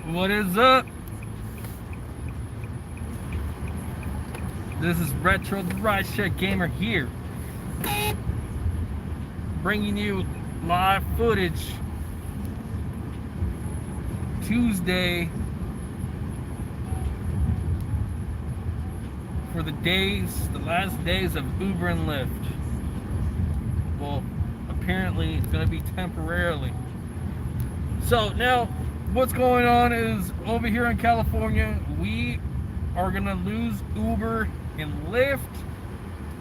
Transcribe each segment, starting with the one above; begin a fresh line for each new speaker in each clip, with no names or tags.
What is up? This is Retro the Rideshare Gamer here, bringing you live footage Tuesday for the last days of Uber and Lyft. Well, apparently it's going to be temporarily. So now, what's going on is over here in California, we are going to lose Uber and Lyft.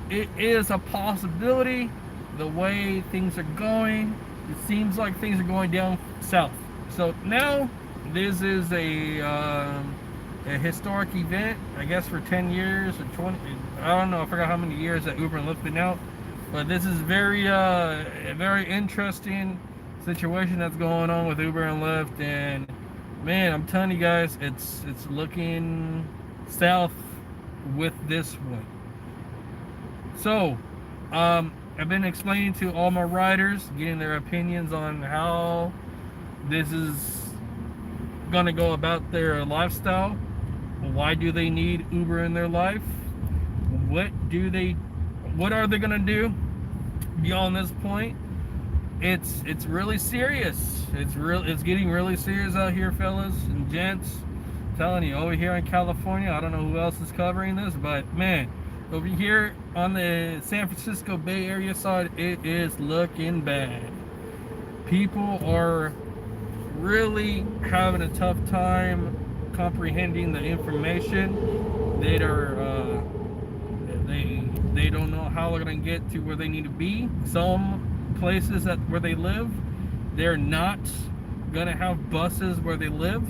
It is a possibility. The way things are going, it seems like things are going down south. So now this is a historic event, I guess, for 10 years or 20. I don't know. I forgot how many years that Uber and Lyft been out, but this is a very interesting situation that's going on with Uber and Lyft. And man, I'm telling you guys, it's looking south with this one. So I've been explaining to all my riders, getting their opinions on how this is gonna go about their lifestyle. Why do they need Uber in their life? What are they gonna do beyond this point? It's really serious. It's getting really serious out here, fellas and gents. I'm telling you, over here in California, I don't know who else is covering this, but man, over here on the San Francisco Bay Area side, it is looking bad. People are really having a tough time comprehending the information. They don't know how they're going to get to where they need to be. Some places where they live, they're not going to have buses where they live,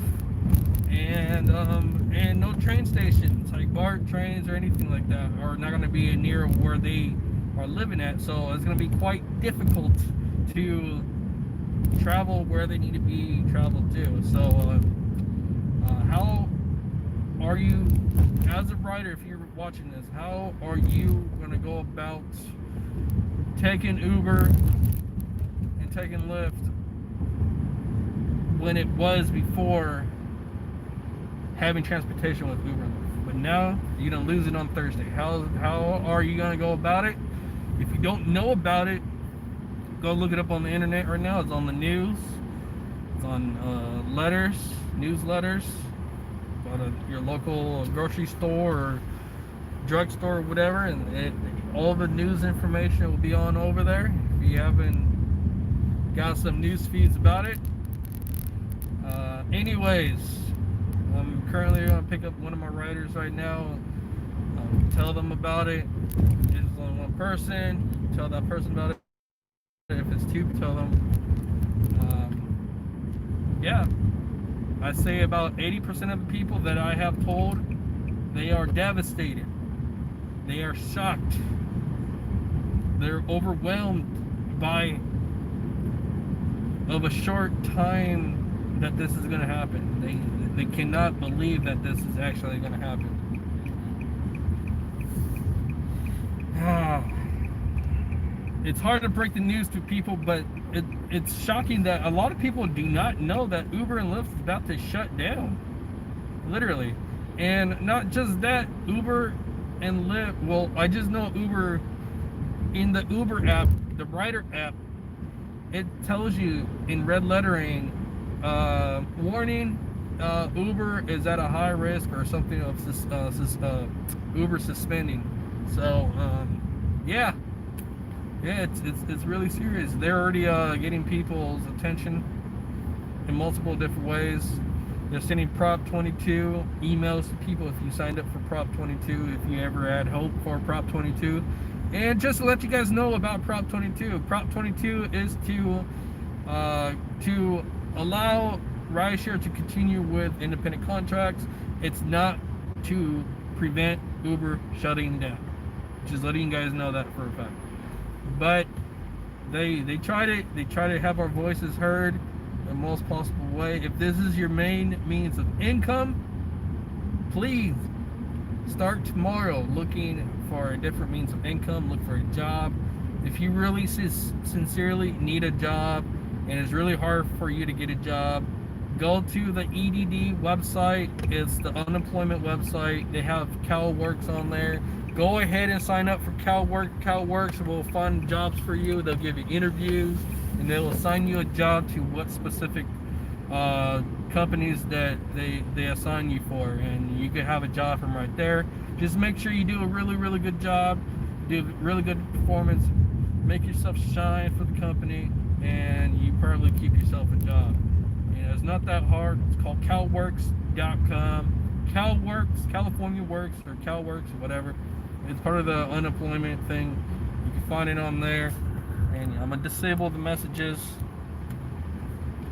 and no train stations like BART trains or anything like that are not going to be near where they are living at. So it's going to be quite difficult to travel where they need to be traveled to. So how are you, as a rider, if you're watching this, how are you going to go about taking Uber and taking Lyft when it was before having transportation with Uber and Lyft? But now you're going to lose it on Thursday. How are you going to go about it? If you don't know about it, go look it up on the internet right now. It's on the news. It's on newsletters. Go to your local grocery store or drugstore or whatever, and all the news information will be on over there. If you haven't got some news feeds about it. Anyways, I'm currently going to pick up one of my riders right now. Tell them about it. It's only one person. Tell that person about it. If it's two, tell them. Yeah, I say about 80% of the people that I have told, they are devastated. They are shocked. They're overwhelmed by of a short time that this is going to happen. They cannot believe that this is actually going to happen. It's hard to break the news to people, but it's shocking that a lot of people do not know that Uber and Lyft is about to shut down. Literally. And not just that, Uber and Lyft, well, I just know Uber, in the Uber app, the rider app, it tells you in red lettering, warning, Uber is at a high risk or something of Uber suspending. So, yeah, it's really serious. They're already getting people's attention in multiple different ways. They're sending Prop 22 emails to people if you signed up for Prop 22, if you ever had hope for Prop 22. And just to let you guys know about Prop 22, Prop 22 is to allow rideshare to continue with independent contracts. It's not to prevent Uber shutting down. Just letting you guys know that for a fact. But they try to have our voices heard the most possible way. If this is your main means of income, please start tomorrow looking for a different means of income. Look for a job. If you really sincerely need a job and it's really hard for you to get a job, go to the EDD website. It's the unemployment website. They have CalWorks on there. Go ahead and sign up for CalWorks will find jobs for you. They'll give you interviews, and they'll assign you a job to what specific companies that they assign you for, and you can have a job from right there. Just make sure you do a really good job, do really good performance, make yourself shine for the company, and you probably keep yourself a job. You know, it's not that hard. It's called calworks.com. CalWorks, California Works, or CalWorks, or whatever. It's part of the unemployment thing. You can find it on there, and I'm gonna disable the messages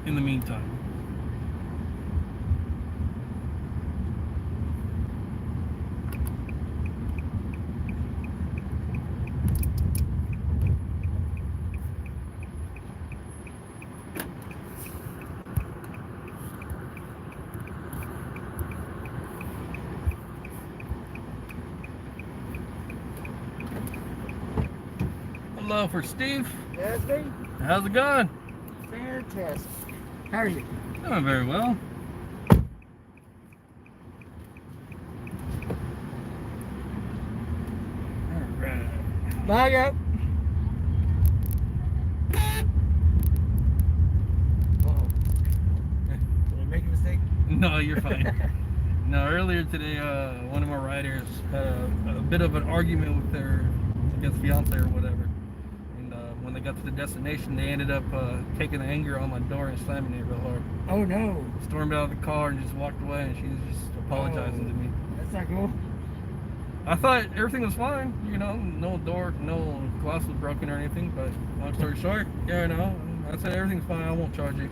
in the meantime. Hello for Steve.
That's me.
How's it going?
Fantastic. How are you?
Doing very well. Alright.
Bye out. Uh-oh. Did I make a mistake?
No, you're fine. No, earlier today, one of my riders had a bit of an argument with their, I guess, fiance or whatever. And when they got to the destination, they ended up taking the anger on my door and slamming it real hard.
Oh no.
Stormed out of the car and just walked away, and she was just apologizing to me.
That's not cool.
I thought everything was fine, you know, no door, no glass was broken or anything, but long story short, yeah, no, I said everything's fine, I won't charge you.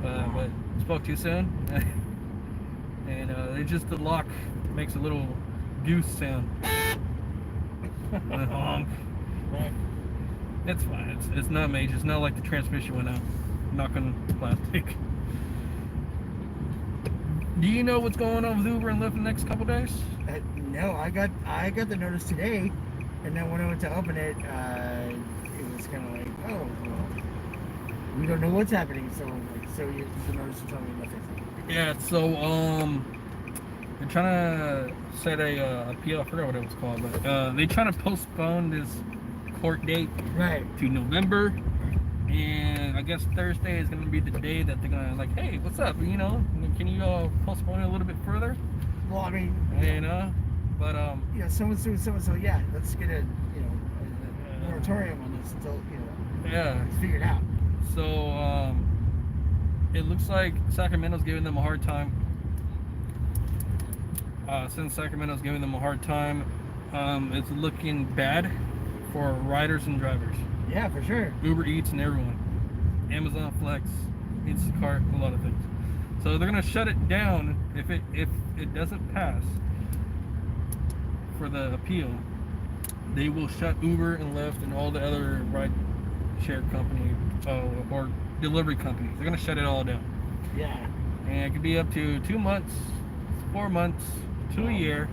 But spoke too soon, and it's just the lock makes a little goose sound. And a honk. It's fine, it's not major, it's not like the transmission went out. Knock on plastic. Do you know what's going on with Uber and Lyft the next couple days?
No, I got the notice today, and then when I went to open it, it was kind of like, oh, well, we don't know what's happening. So, the notice to tell me nothing.
Yeah, so they're trying to set a appeal. I forgot what it was called, but they're trying to postpone this court date to November. And I guess Thursday is going to be the day that they're going to like, hey, what's up? You know, can you postpone it a little bit further?
Well, I mean,
you know, but
you know, someone's doing so. Yeah, let's get a moratorium on this until it's figured out.
So it looks like Sacramento's giving them a hard time. Since Sacramento's giving them a hard time, it's looking bad for riders and drivers.
Yeah, for sure.
Uber Eats and everyone. Amazon Flex, Instacart, a lot of things. So they're gonna shut it down if it doesn't pass for the appeal. They will shut Uber and Lyft and all the other ride share company or delivery companies. They're gonna shut it all down.
Yeah.
And it could be up to 2 months, 4 months, to a year.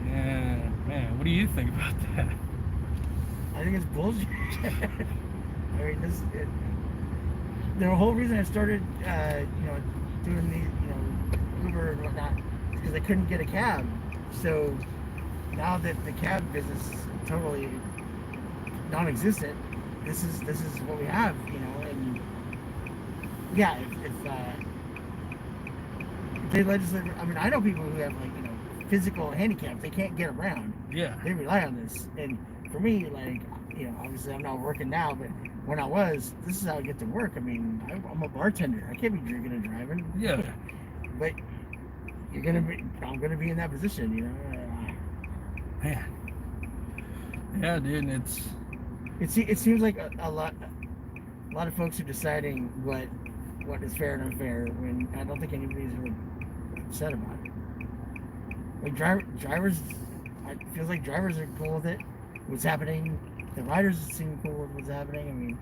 And man, what do you think about that?
I think it's bullshit. I mean, the whole reason I started, doing the, Uber and whatnot, is because I couldn't get a cab. So now that the cab business is totally non-existent, this is what we have, and yeah, if they legislate, I mean, I know people who have physical handicaps, they can't get around.
Yeah.
They rely on this, and for me, obviously I'm not working now, but when I was, this is how I get to work. I mean, I'm a bartender. I can't be drinking and driving.
Yeah.
But I'm gonna be in that position,
Man. Yeah, dude,
it seems like a lot of folks are deciding what is fair and unfair when I don't think anybody's really upset about it. Like drivers, it feels like drivers are cool with it. What's happening? The riders seem cool with what's happening. I mean,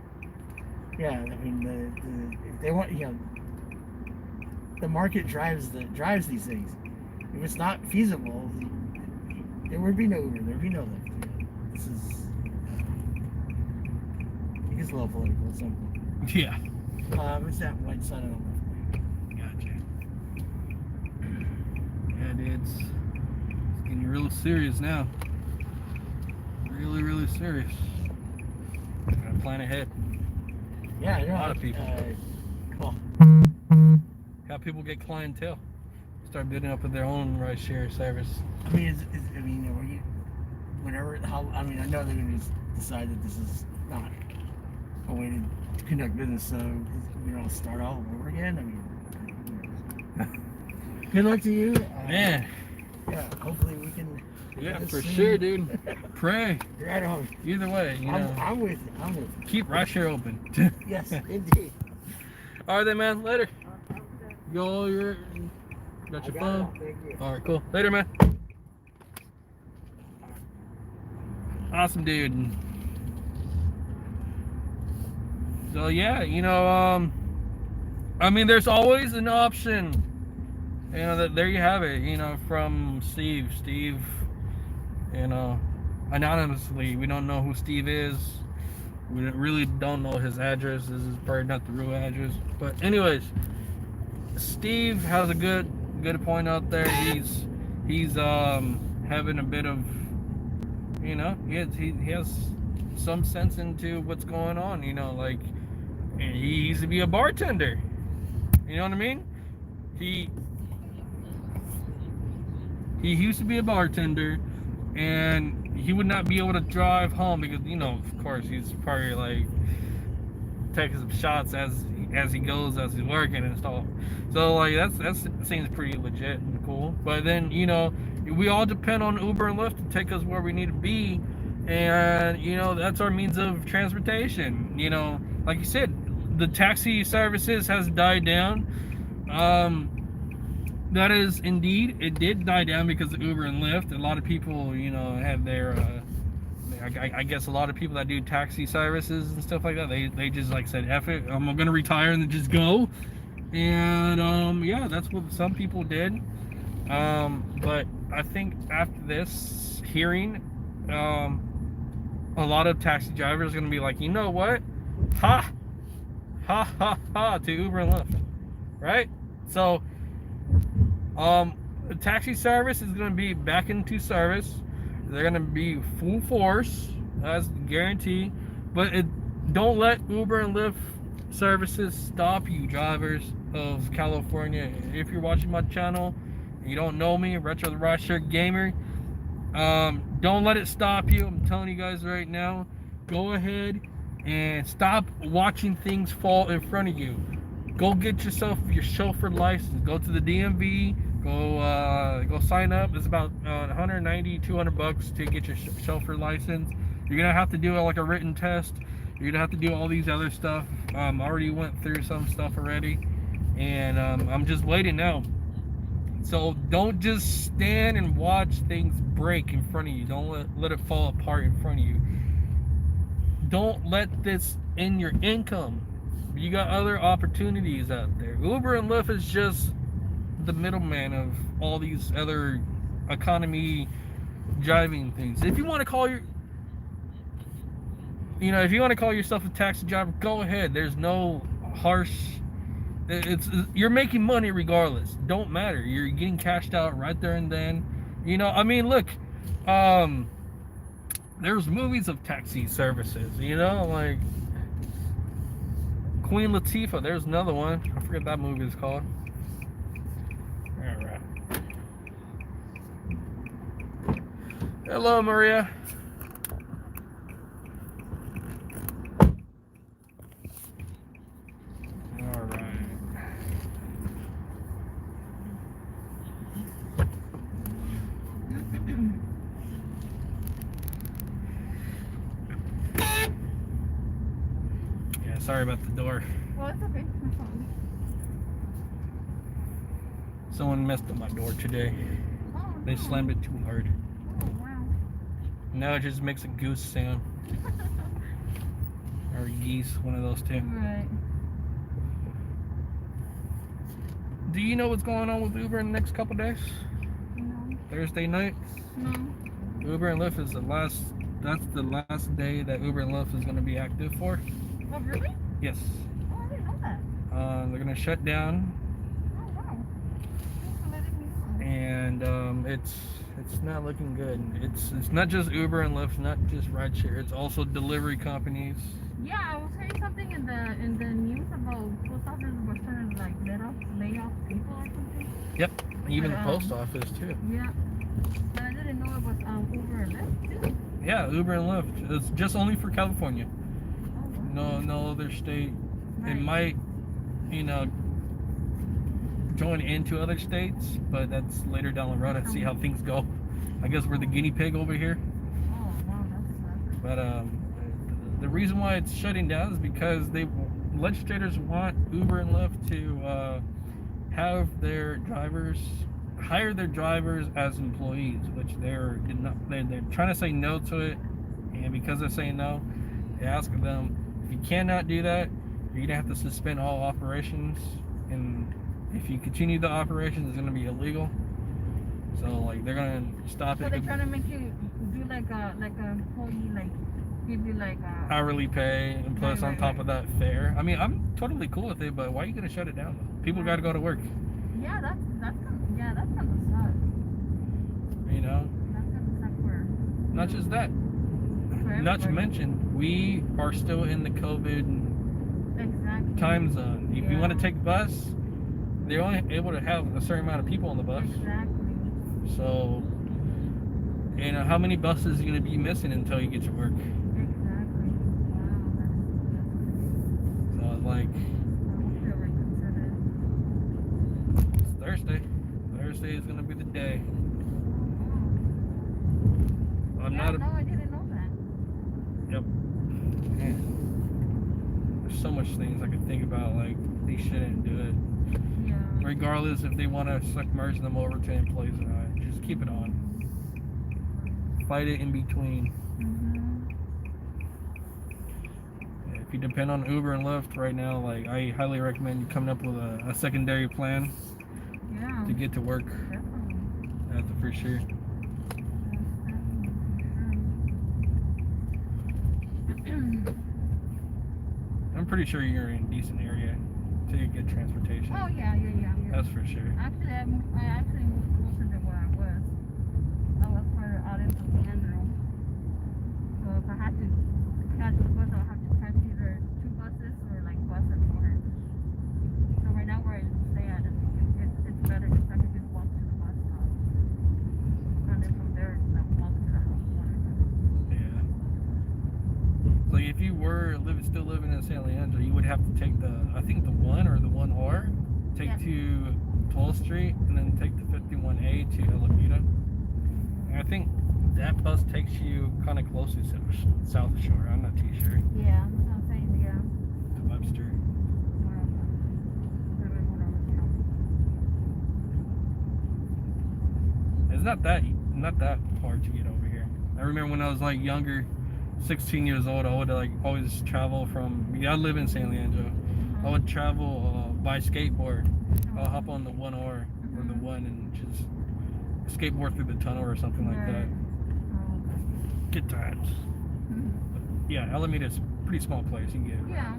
yeah. I mean, if they want, the market drives these things. If it's not feasible, there would be no Uber. There would be no Lyft. This is, it gets a little political at some point.
Yeah.
It's that white sun on the left.
dude. It's getting real serious now. Really, really serious. Gotta plan ahead.
Yeah, I know.
A lot of people.
Cool.
How people get clientele. Start building up with their own ride share service.
I mean, whenever, I mean, I know they're going to decide that this is not a way to conduct business, so we don't start all over again. I mean, good luck to you.
Man.
Yeah, hopefully we can.
Yeah, for sure, dude. Pray.
Right on.
Either way, you know.
I'm with you. I'm with you.
Keep rideshare open.
Yes, indeed.
All right, then, man. Later. Got your phone?
Thank you.
All right, cool. Later, man. Awesome, dude. So yeah, you know, I mean, there's always an option. You know, there you have it. You know, from Steve. Steve, you know, anonymously. We don't know who Steve is. We really don't know his address. This is probably not the real address. But anyways, Steve has a good point out there. He's having a bit of, you know, he has some sense into what's going on. You know, like, he used to be a bartender. You know what I mean? He used to be a bartender, and he would not be able to drive home because, you know, of course, he's probably like taking some shots as he goes, as he's working and stuff. So like that seems pretty legit and cool. But then, you know, we all depend on Uber and Lyft to take us where we need to be, and you know, that's our means of transportation. You know, like you said, the taxi services has died down. That is indeed, it did die down because of Uber and Lyft. A lot of people, you know, have their I guess a lot of people that do taxi services and stuff like that, they just like said, F it, I'm gonna retire and just go. And yeah, that's what some people did. But I think after this hearing, a lot of taxi drivers are gonna be like, you know what? Ha to Uber and Lyft, right? So the taxi service is going to be back into service. They're going to be full force, that's guaranteed. But don't let Uber and Lyft services stop you, drivers of California. If you're watching my channel and you don't know me, Retro the Rideshare Gamer, don't let it stop you. I'm telling you guys right now, go ahead and stop watching things fall in front of you. Go get yourself your chauffeur license. Go to the DMV. Go sign up. It's about $190, $200 to get your chauffeur license. You're gonna have to do like a written test. You're gonna have to do all these other stuff. I already went through some stuff already, and I'm just waiting now. So don't just stand and watch things break in front of you. Don't let it fall apart in front of you. Don't let this end your income. You got other opportunities out there. Uber and Lyft is just the middleman of all these other economy driving things. If you want to call if you want to call yourself a taxi driver, go ahead. There's no harsh. You're making money regardless. Don't matter. You're getting cashed out right there and then. You know, I mean, look, there's movies of taxi services. You know, like Queen Latifah. There's another one. I forget what that movie is called. All right. Hello, Maria. All right. Yeah, sorry about the door.
Well, it's okay. No problem.
Someone messed up my door today.
Oh,
They
no.
slammed it too hard.
Oh, wow.
Now it just makes a goose sound. Or geese, one of those two.
Right.
Do you know what's going on with Uber in the next couple days?
No.
Thursday night?
No.
Uber and Lyft is that's the last day that Uber and Lyft is going to be active for.
Oh, really?
Yes.
Oh, I didn't know that.
They're going to shut down.
Oh, wow. Thanks for letting me
and it's not looking good. It's not just Uber and Lyft, not just rideshare. It's also delivery companies.
Yeah, I was hearing something in the news about post office was trying to like lay off people or something.
Yep, even the
But,
post office too.
Yeah, but I didn't know it was Uber and Lyft too.
Yeah, Uber and Lyft. It's just only for California.
Oh, wow.
No other state. It
Right.
might, you know, join into other states, but that's later down the road. I'd see how things go. I guess we're the guinea pig over here.
Oh, wow, that sucks.
But the reason why it's shutting down is because legislators want Uber and Lyft to have their drivers hire their drivers as employees, which they're trying to say no to it, and because they're saying no, they ask them, if you cannot do that, you're gonna have to suspend all operations, and if you continue the operations, it's gonna be illegal. So like they're gonna stop
So
it.
they're trying to make you do like a employee, like give you like a
Hourly pay and plus
Right,
on
right,
top
right.
of that fare. I mean, I'm totally cool with it, but why are you gonna shut it down though? People got to go to work,
Yeah, that's kind of sucks.
you know.
That's kind of suck for
Not just that.
for
Not to
everybody.
mention, we are still in the COVID
Exactly.
time zone. If you
Yeah.
want to take bus, they're only able to have a certain amount of people on the bus.
Exactly.
So, you know, how many buses are you going to be missing until you get to work?
Exactly. Wow, that's
So, like,
I hope they reconsider.
it's Thursday. Thursday is going to be the day. I'm
Yeah,
not a...
no, I didn't know that.
Yep. Man. There's so much things I could think about, like, they shouldn't do it.
Yeah.
Regardless if they want to submerge them over to employees or not. Just keep it on. Fight it in between. If you depend on Uber and Lyft right now, like I highly recommend you coming up with a secondary plan
Yeah.
to get to work.
Definitely.
That's for sure. I'm pretty sure you're in a decent area to get transportation.
Oh yeah.
That's for sure.
Actually, I actually moved closer to where I was. I was further out in San Leandro. So if I had to catch the bus, I would have to catch either two buses or like bus and motor. So right now where I stay at, it's better because I can just walk to the bus stop. And then from there, like walk to the house.
Yeah. Like if you were still living in San Leandro, you would have to take I think the 1 or the 1R, take
Yeah.
to 12th Street, and then take the 51A to Alameda. And I think that bus takes you kind of close to South Shore. I'm not too sure.
Yeah, that's what I'm saying. Yeah.
To Webster. It's not that hard to get over here. I remember when I was like younger, 16 years old, I would like always travel from. I live in San Leandro. I would travel by skateboard. I'll hop on the 1R or the 1 and just skateboard through the tunnel or something like that. Good times. But yeah, Alameda's a pretty small place. You can get around.
Yeah.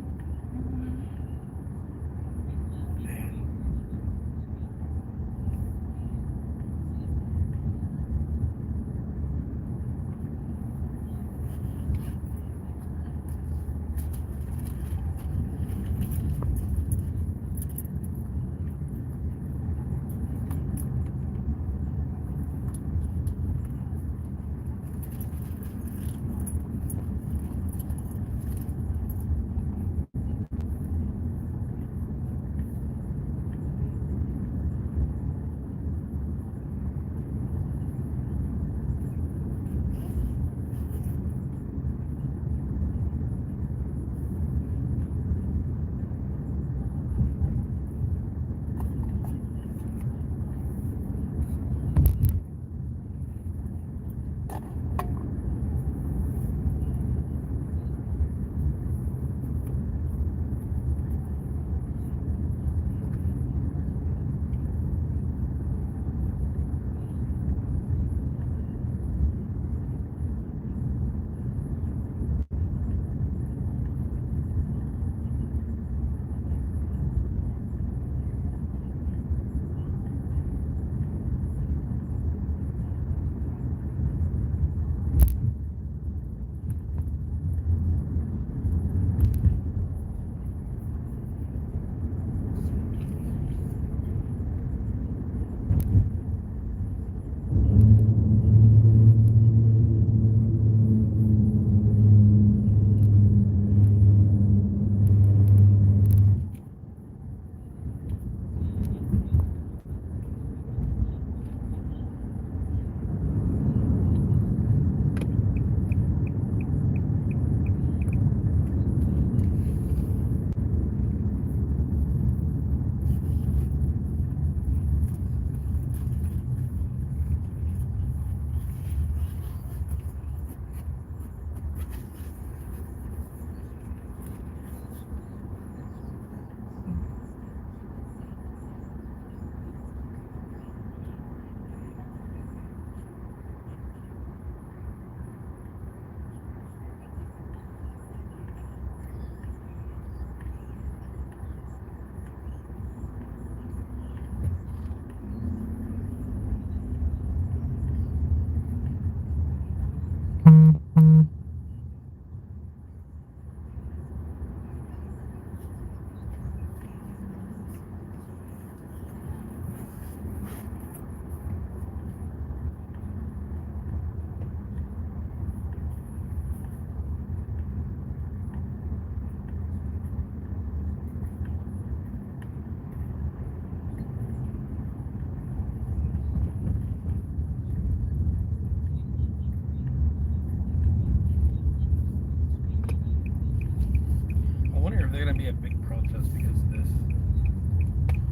sure if they're gonna be a big protest because of this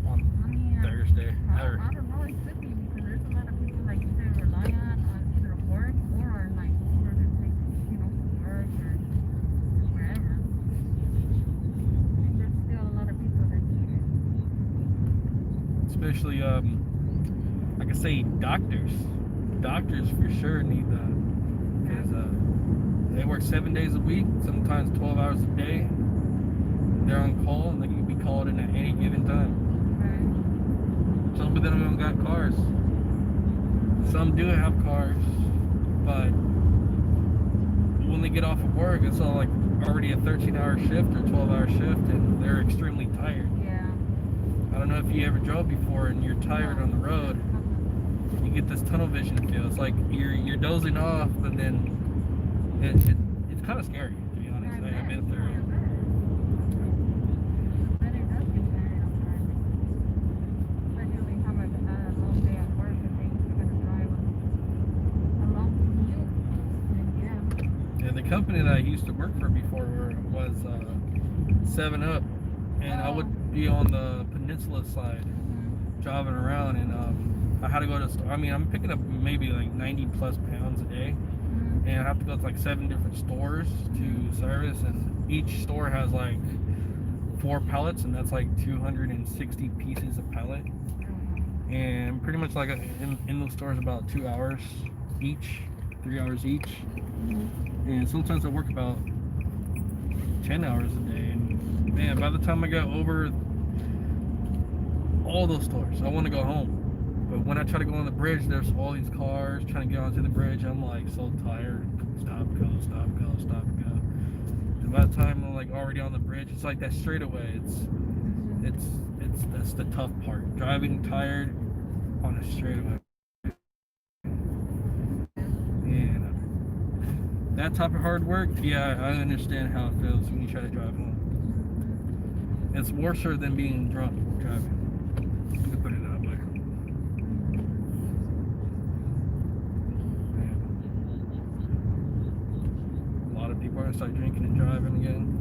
on
I mean,
Thursday.
I don't know. It could be because there's a lot of people like either rely on either work or on like Uber to take, you know, to work or wherever. I think there's still a lot of people that need it.
Especially like I say, doctors. Doctors for sure need that because they work 7 days a week, sometimes 12 hours a day. They're on call and they can be called in at any given time.
Right.
Some of them don't got cars. Some do have cars, but when they get off of work, it's all like already a 13-hour shift or 12-hour shift, and they're extremely tired.
Yeah.
I don't know if you ever drove before and you're tired on the road. You get this tunnel vision feel. It's like you're dozing off, but then it's kind of scary, to be honest. I've been through it.
But it does get tired sometimes. Especially when you have a long day at work and then you're going to drive a long commute. And yeah.
And the company that I used to work for before was 7-Up, and I would be on the peninsula side driving around, and I had to go to I mean, I'm picking up maybe like 90 plus pounds a day, and I have to go to like 7 different stores to service, and each store has like 4 pallets, and that's like 260 pieces of pallet, and pretty much like in those stores about 2 hours each, 3 hours each, and sometimes I work about 10 hours a day, and man, by the time I got over all those stores, I want to go home. But when I try to go on the bridge, there's all these cars trying to get onto the bridge. I'm like so tired. Stop, go, stop, go, stop, go. And by the time I'm like already on the bridge, it's like that straightaway. That's the tough part. Driving tired on a straightaway. And that type of hard work, yeah, I understand how it feels when you try to drive home. It's worse than being drunk driving. To put it that way. A lot of people are gonna start drinking and driving again.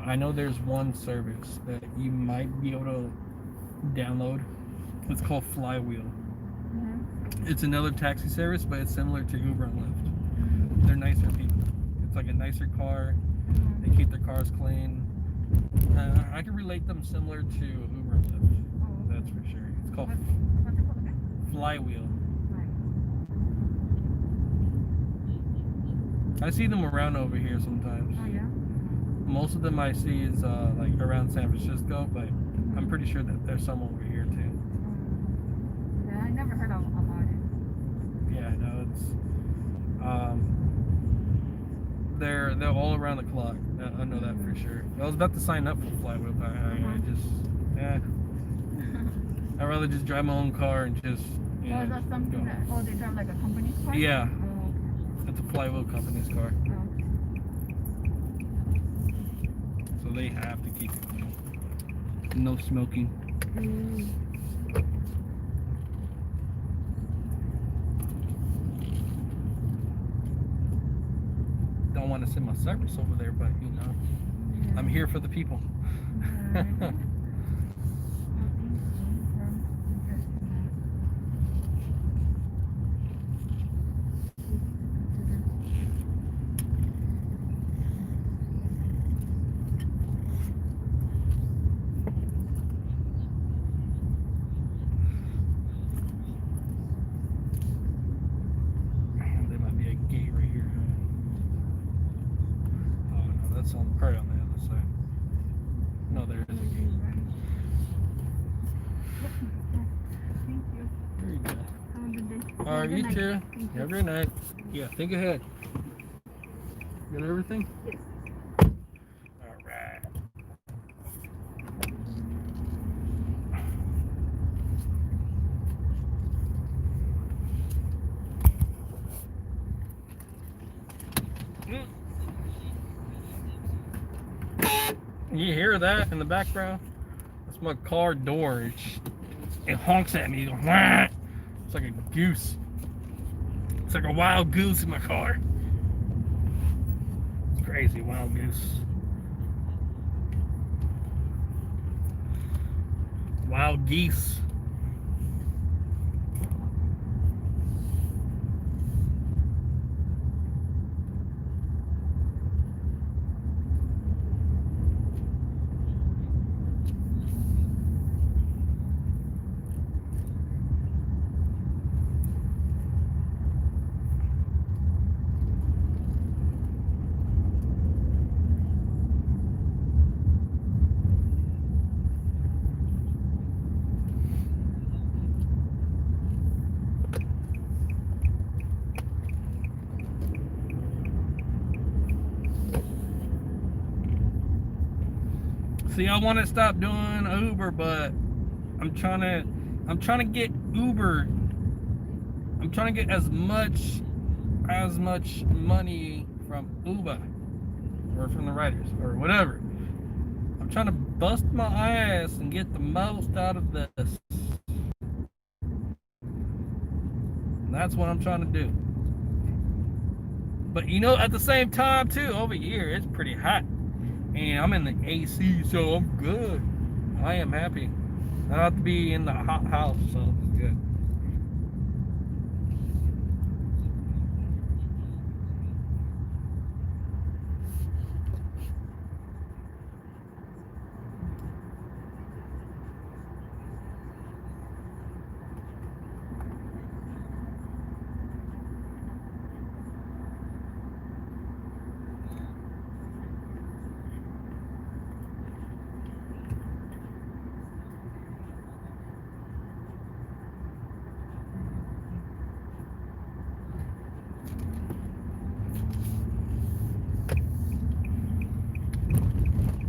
I know there's one service that you might be able to download. It's called Flywheel. It's another taxi service, but it's similar to Uber and Lyft. They're nicer people. It's like a nicer car. They keep their cars clean. I can relate them similar to Uber and Lyft. That's for sure. It's called Flywheel. I see them around over here sometimes.
Oh, yeah?
Most of them I see is like around San Francisco, but I'm pretty sure that there's some over here too.
Yeah, I never heard about it.
Yeah, no, it's they're all around the clock. I know that for sure. I was about to sign up for Flywheel, but I just I'd rather just drive my own car and just
Is that something that they drive like a company's car?
Yeah.
Oh, okay.
It's a Flywheel company's car.
Oh.
So they have to keep it clean. No smoking. Don't want to send my service over there, but you know, I'm here for the people. Probably on the other side. No, there is a gate.
Thank you.
There you go.
Have a good day.
Alright, you too.
Thank you.
Have a good night. Yeah, think ahead. Got everything?
Yes.
Alright. You hear that in the background? That's my car door. It honks at me. It goes, "Wah!" It's like a goose. It's like a wild goose in my car. It's crazy, wild goose. Wild geese. See, I want to stop doing Uber, but I'm trying to get Uber. I'm trying to get as much money from Uber or from the riders or whatever. I'm trying to bust my ass and get the most out of this. And that's what I'm trying to do. But you know, at the same time too, over here it's pretty hot. And I'm in the AC, so I'm good. I am happy. I don't have to be in the hot house, so it's good.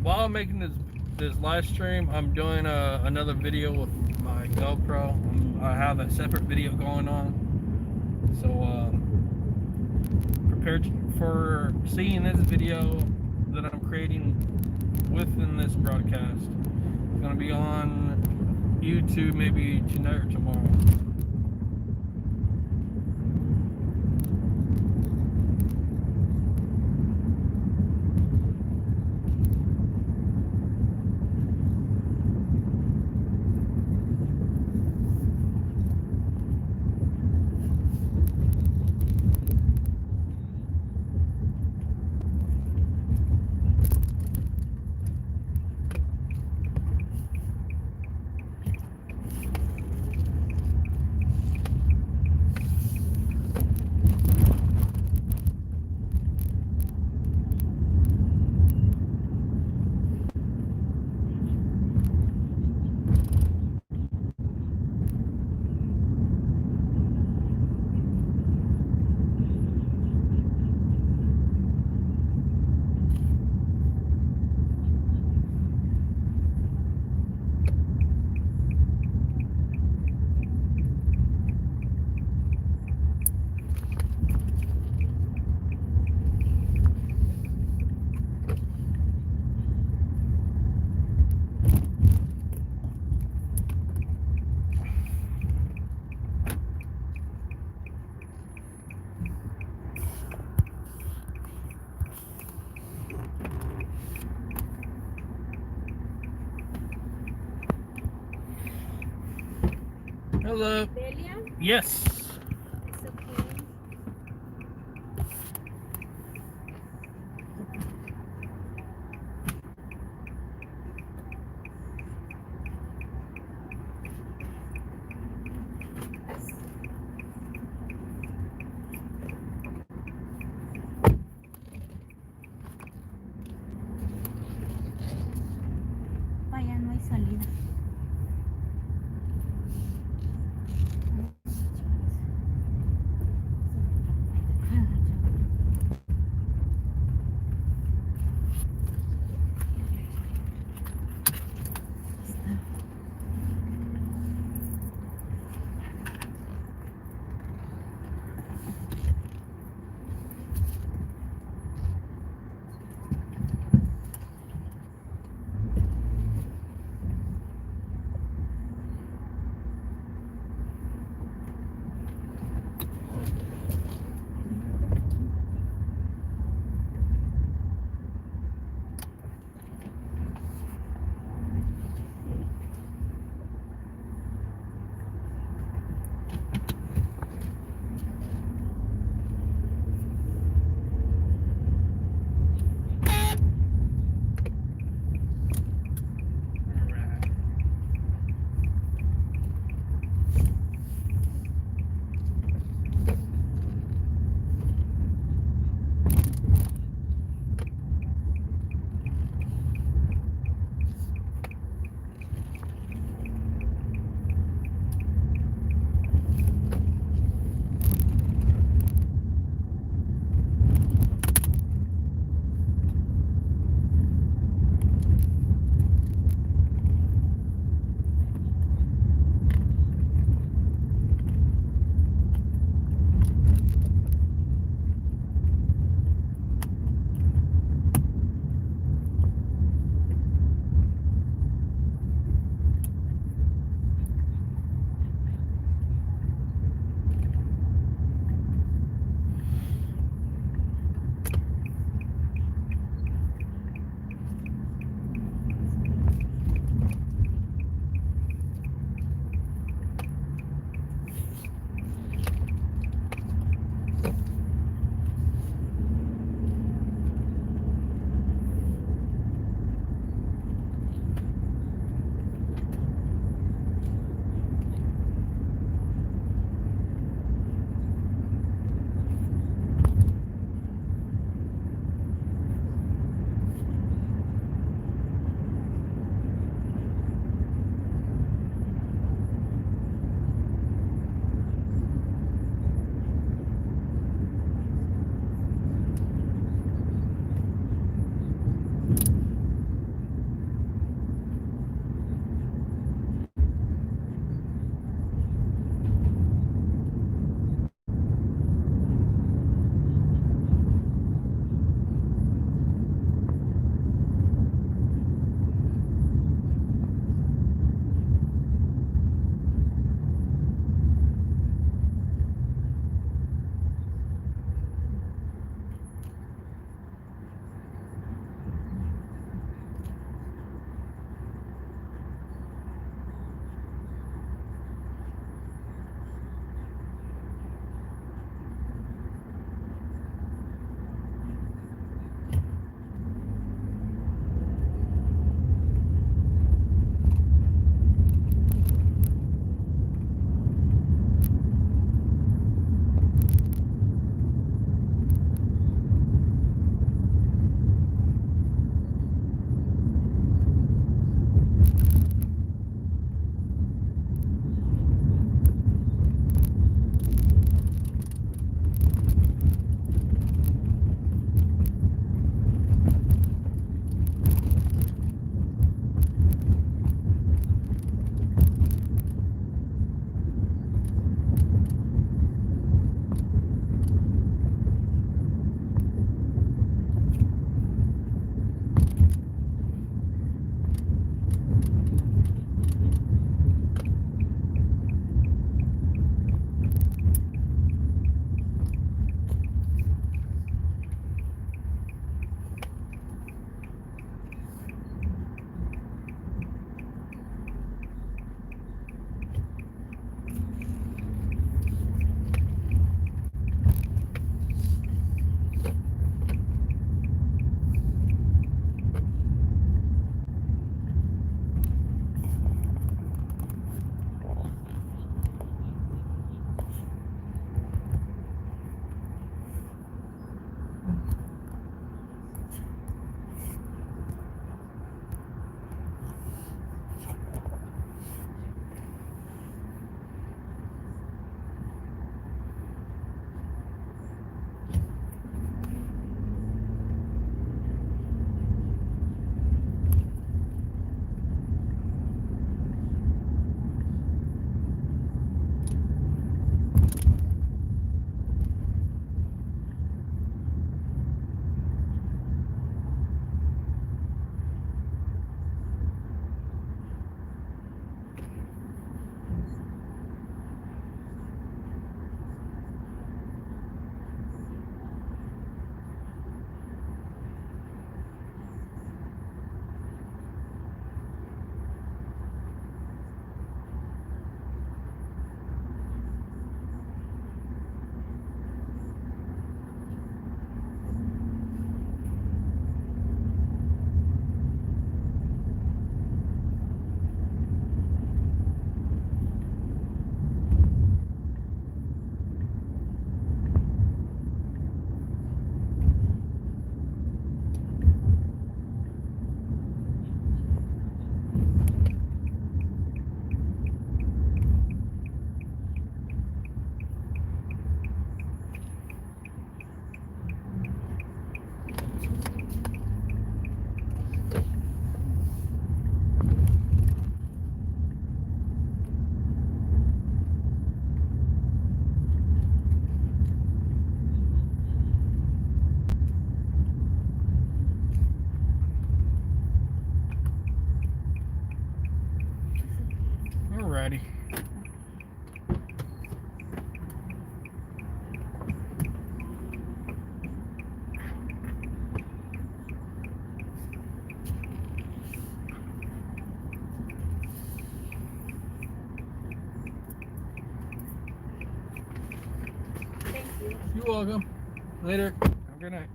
While I'm making this live stream, I'm doing another video with my GoPro. I have a separate video going on, so prepared for seeing this video that I'm creating within this broadcast. It's gonna be on YouTube maybe tonight or tomorrow. Hello.
Delia?
Yes.
It's okay. Vaya, no hay salida.
Alrighty.
Thank you.
You're welcome. Later. Have a good night.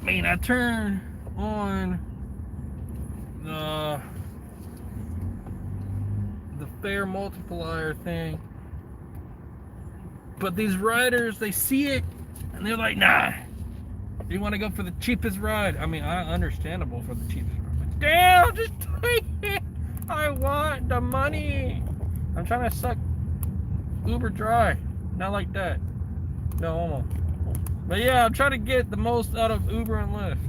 Man, I turned on the fare multiplier thing, but these riders, they see it and they're like, nah, you want to go for the cheapest ride. I mean, understandable for the cheapest ride, but damn, just take it. I want the money. I'm trying to suck Uber dry, not like that. No homo. But yeah, I'm trying to get the most out of Uber and Lyft.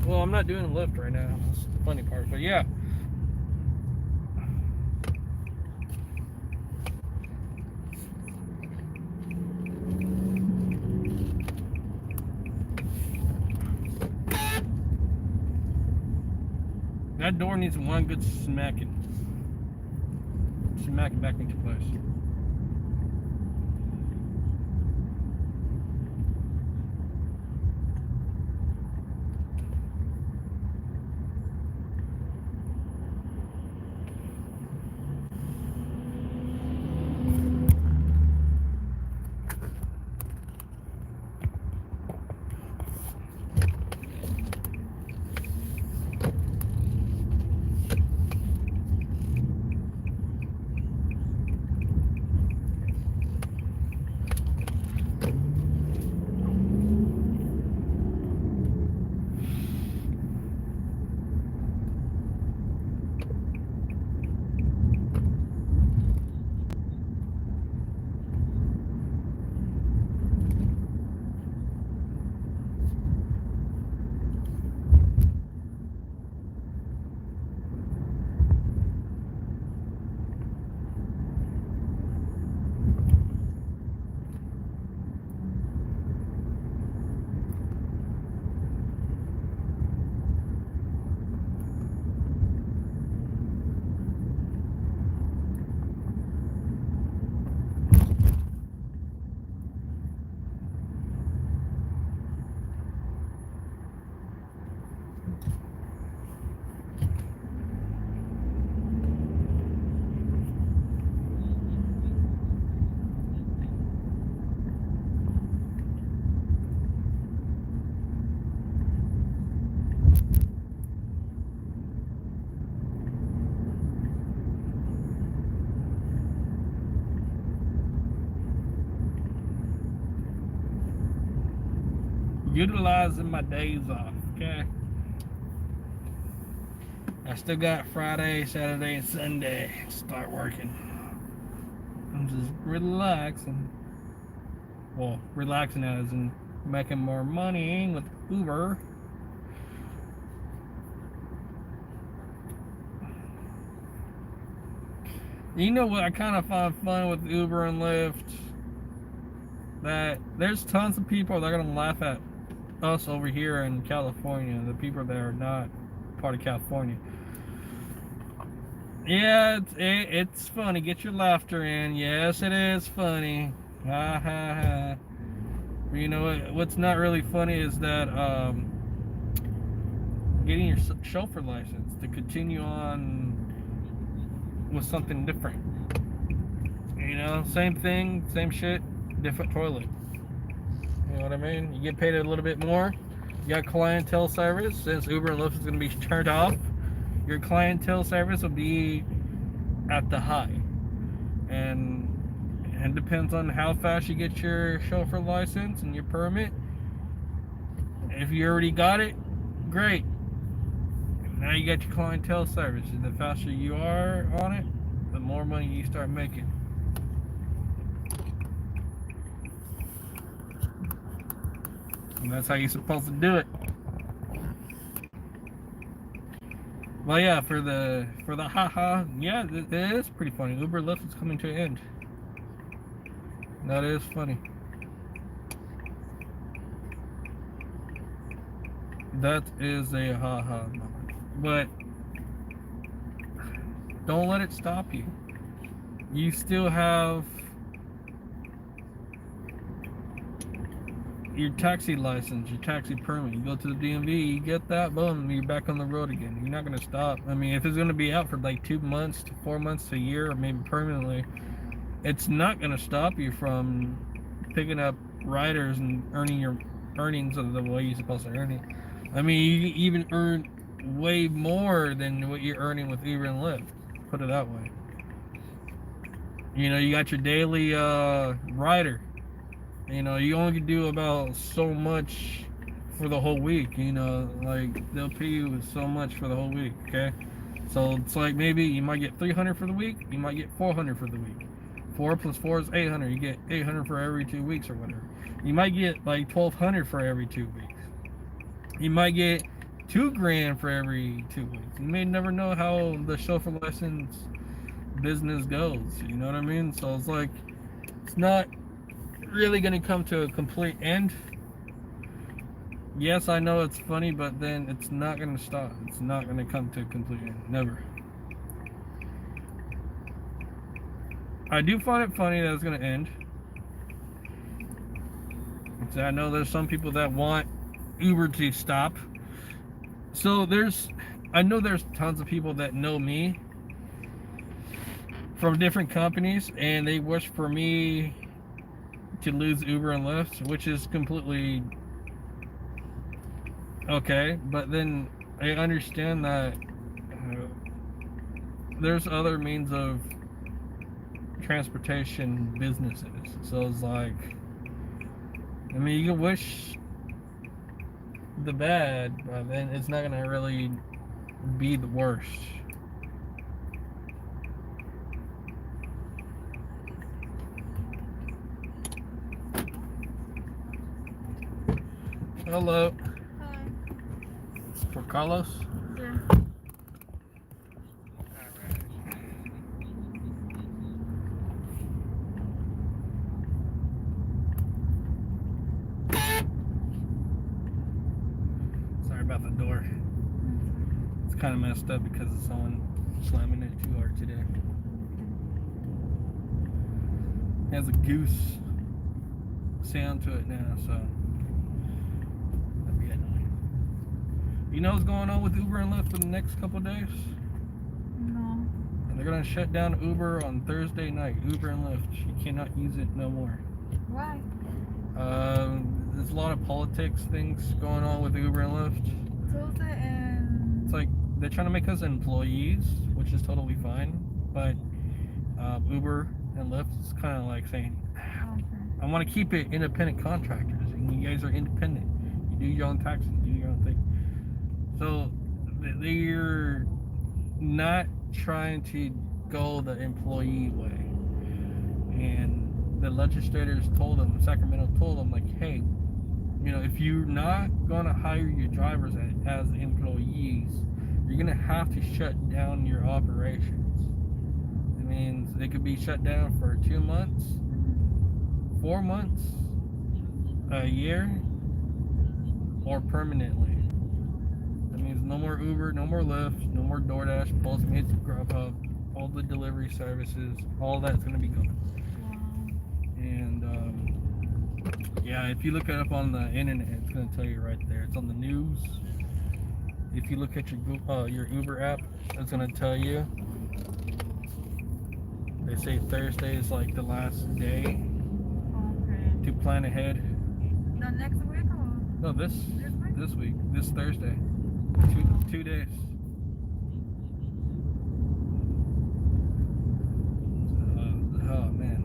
Well, I'm not doing Lyft right now. That's the funny part. But yeah. That door needs one good smacking. Smack it back into place. Utilizing my days off, okay? I still got Friday, Saturday, and Sunday to start working. I'm just relaxing. Well, relaxing as in making more money with Uber. You know what I kind of find fun with Uber and Lyft? That there's tons of people that are going to laugh at us over here in California, the people that are not part of California. Yeah, it's funny. Get your laughter in. Yes, it is funny. Ha ha ha. But you know what's not really funny is that getting your chauffeur license to continue on with something different. You know, same thing, same shit, different toilet. You know what I mean? You get paid a little bit more. You got clientele service. Since Uber and Lyft is going to be turned off, your clientele service will be at the high. And it depends on how fast you get your chauffeur license and your permit. If you already got it, great. Now you got your clientele service. And the faster you are on it, the more money you start making. And that's how you're supposed to do it. Well, yeah, for the haha, yeah, it is pretty funny. Uber Lyft is coming to an end. That is funny. That is a haha moment. But don't let it stop you. You still have your taxi license, your taxi permit. You go to the DMV, you get that, boom, you're back on the road again. You're not gonna stop. I mean, if it's gonna be out for like 2 months to 4 months to a year, or maybe permanently, it's not gonna stop you from picking up riders and earning your earnings of the way you're supposed to earn it. I mean, you even earn way more than what you're earning with Uber and Lyft. Put it that way. You know, you got your daily rider. You know, you only can do about so much for the whole week. You know, like they'll pay you so much for the whole week. Okay, so it's like maybe you might get 300 for the week. You might get 400 for the week. 4 plus 4 is 800. You get 800 for every 2 weeks or whatever. You might get like 1,200 for every 2 weeks. You might get $2,000 for every 2 weeks. You may never know how the chauffeur license business goes. You know what I mean? So it's like it's not really going to come to a complete end. Yes, I know it's funny, but then it's not going to stop. It's not going to come to a complete end. Never. I do find it funny that it's going to end. I know there's some people that want Uber to stop. So I know there's tons of people that know me from different companies, and they wish for me to lose Uber and Lyft, which is completely okay. But then I understand that there's other means of transportation businesses. So it's like, I mean, you can wish the bad, but then it's not gonna really be the worst. Hello.
Hi.
For Carlos?
Yeah.
Sorry about the door. It's kind of messed up because of someone slamming it too hard today. It has a goose sound to it now, so that'd be annoying. You know what's going on with Uber and Lyft for the next couple of days?
No.
And they're gonna shut down Uber on Thursday night. Uber and Lyft. You cannot use it no more.
Why?
There's a lot of politics things going on with Uber and Lyft.
Tuesday and.
It's like they're trying to make us employees, which is totally fine. But Uber and Lyft is kind of like saying,
Okay.
I want to keep it independent contractors, and you guys are independent. You do your own taxes, you do your own thing. So they're not trying to go the employee way. And the legislators told them, Sacramento told them, like, hey, you know, if you're not going to hire your drivers as employees, you're going to have to shut down your operations. It means they could be shut down for 2 months, 4 months, a year, or permanently. That means no more Uber, no more Lyft, no more DoorDash, Postmates, Grubhub, all the delivery services, all that's going to be gone.
Wow.
And yeah, if you look it up on the internet, it's going to tell you right there. It's on the news. If you look at your Uber app, it's going to tell you. They say Thursday is like the last day
Okay.
to plan ahead.
The next week or
No, this week, this Thursday, 2 days. Oh man,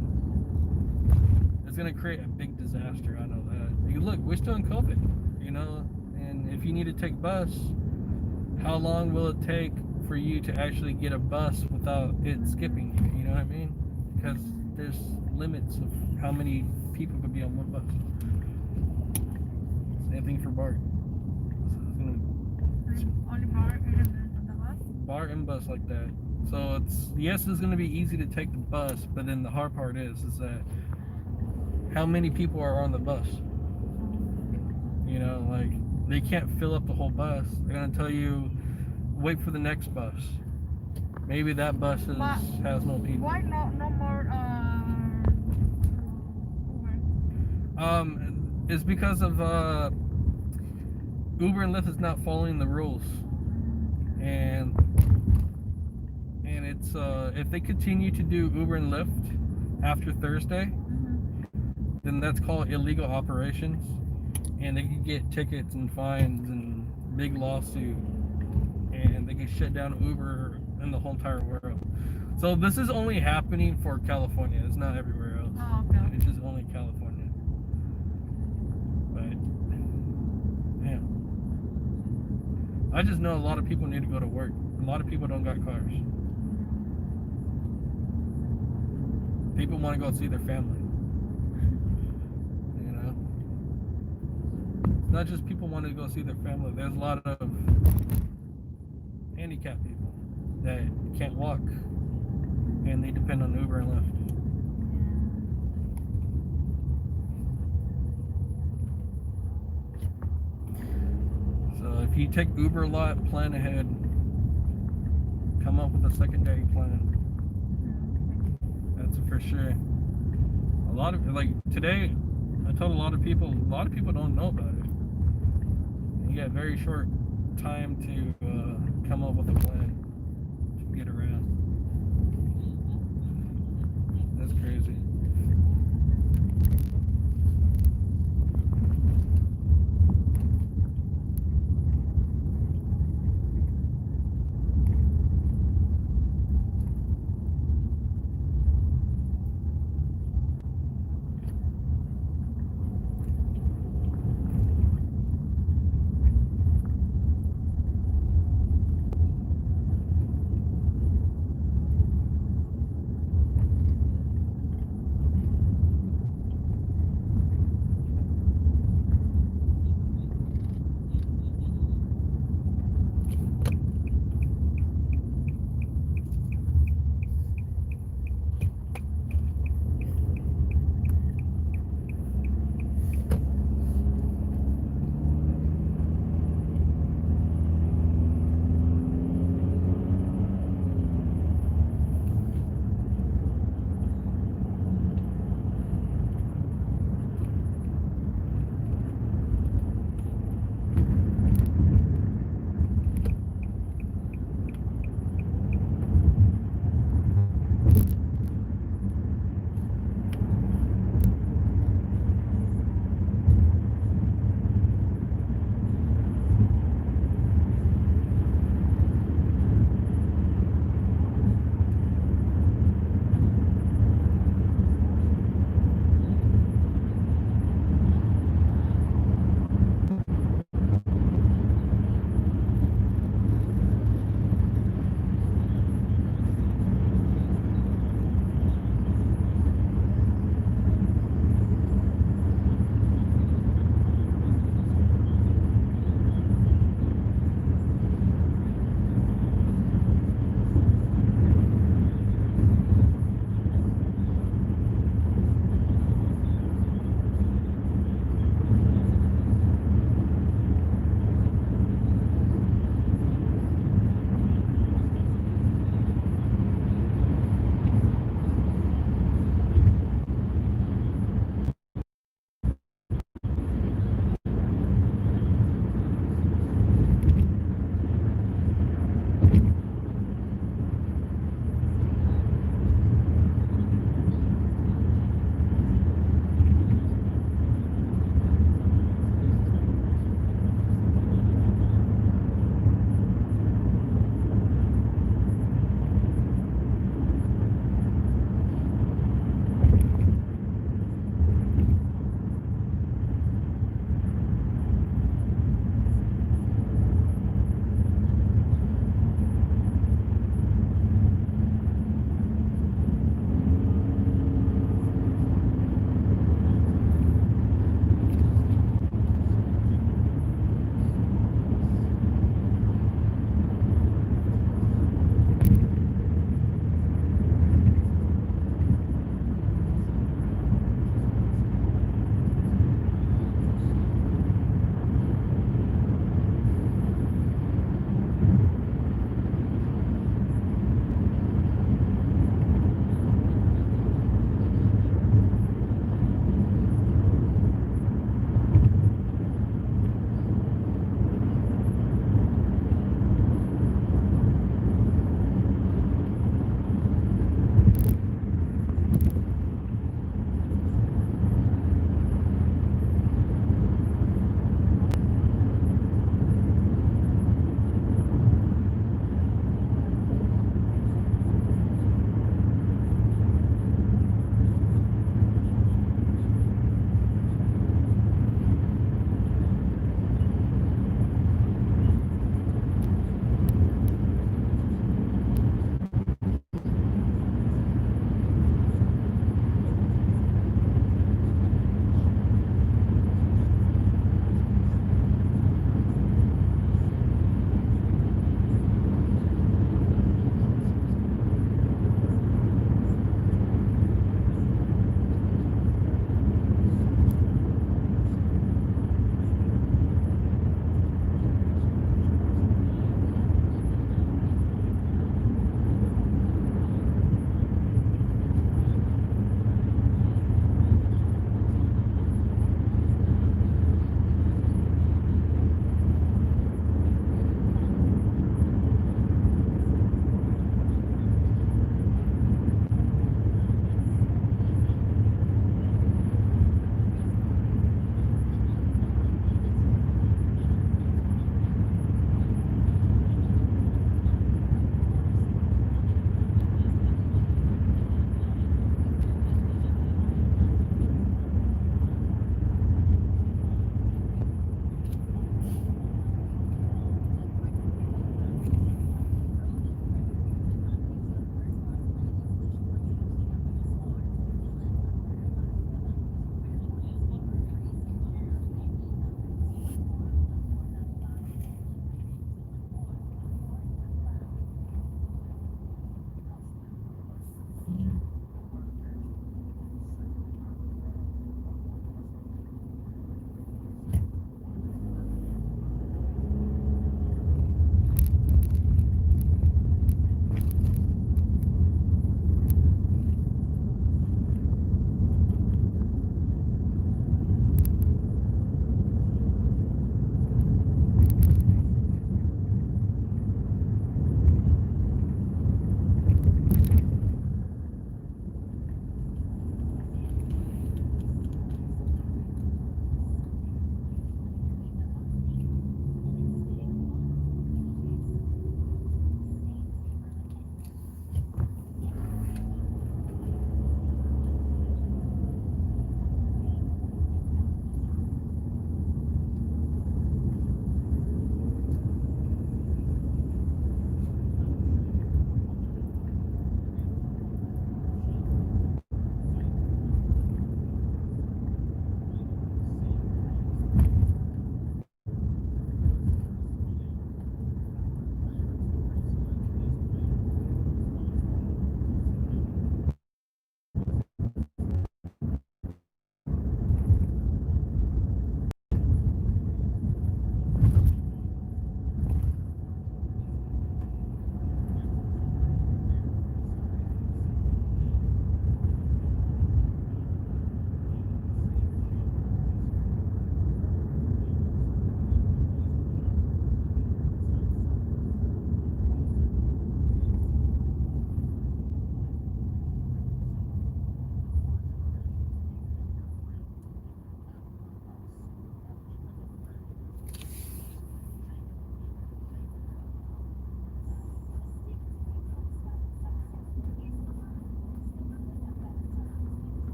it's gonna create a big disaster. I know that. You look, we're still in COVID, you know, and if you need to take bus, how long will it take for you to actually get a bus without it skipping you? You know what I mean? Because there's limits of how many people could be on one bus. Same thing for BART.
only bar in the bus?
BART and bus like that. So it's going to be easy to take the bus, but then the hard part is that how many people are on the bus? You know, like they can't fill up the whole bus. They're gonna tell you, wait for the next bus. Maybe that bus
But
has no people.
why no more Uber?
It's because of Uber and Lyft is not following the rules, and it's if they continue to do Uber and Lyft after Thursday, then that's called illegal operations, and they can get tickets and fines and big lawsuit, and they can shut down Uber in the whole entire world. So this is only happening for California. It's not everywhere else.
Oh, okay.
It's just only California. But yeah, I just know a lot of people need to go to work. A lot of people don't got cars. People want to go see their family. You know, it's not just people want to go see their family. There's a lot of handicapped people that can't walk, and they depend on Uber and Lyft. So if you take Uber a lot, plan ahead. Come up with a secondary plan. That's for sure. A lot of, like today, I told a lot of people don't know about it. You got very short time to come up with a plan to get around. That's crazy.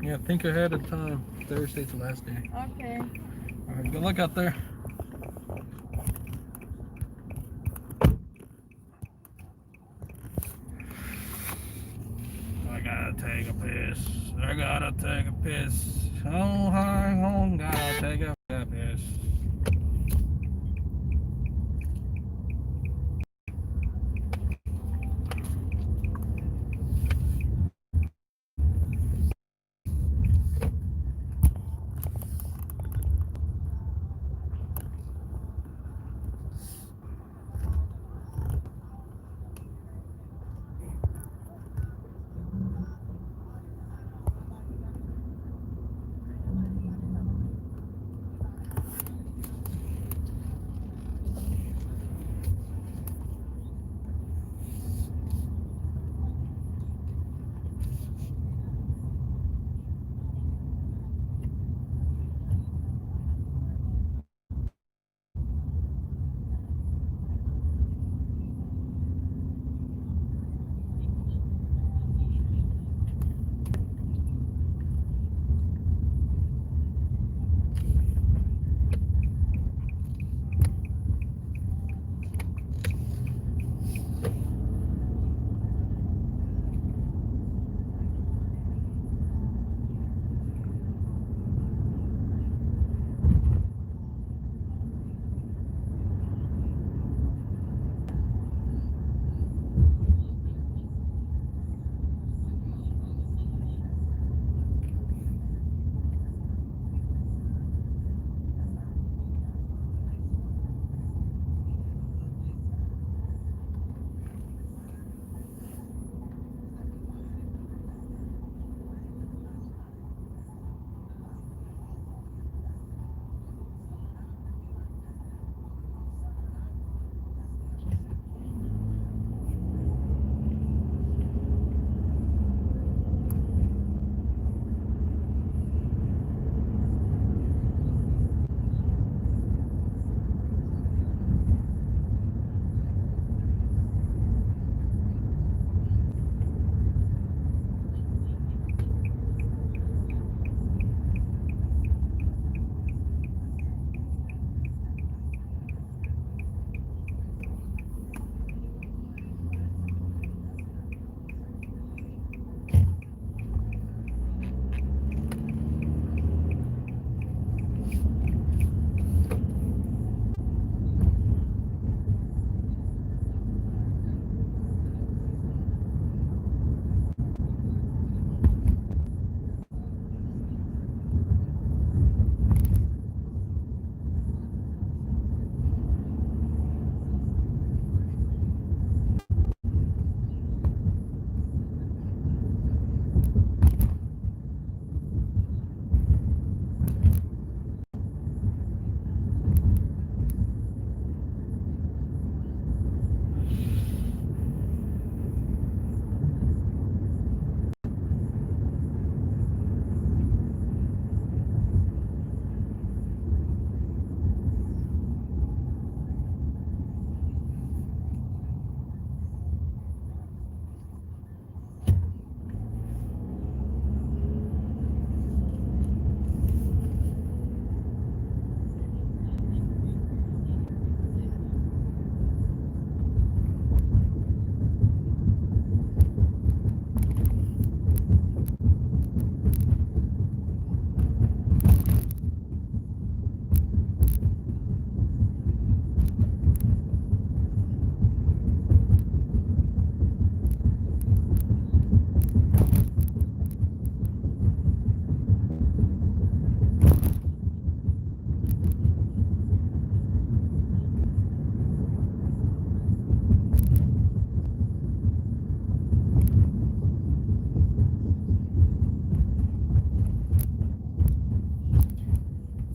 Yeah, think ahead of time. Thursday's the last day.
Okay.
All right, good luck out there. I gotta take a piss. I gotta take a piss. Oh, gotta take a piss.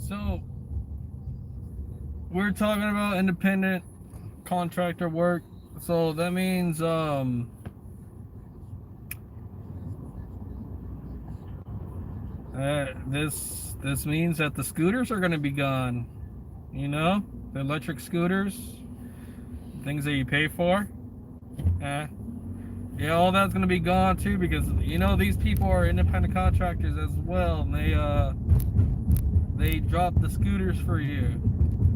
So, we're talking about independent contractor work. So that means this means that the scooters are going to be gone. You know, the electric scooters, things that you pay for. Yeah, all that's gonna be gone too because these people are independent contractors as well, and they drop the scooters for you,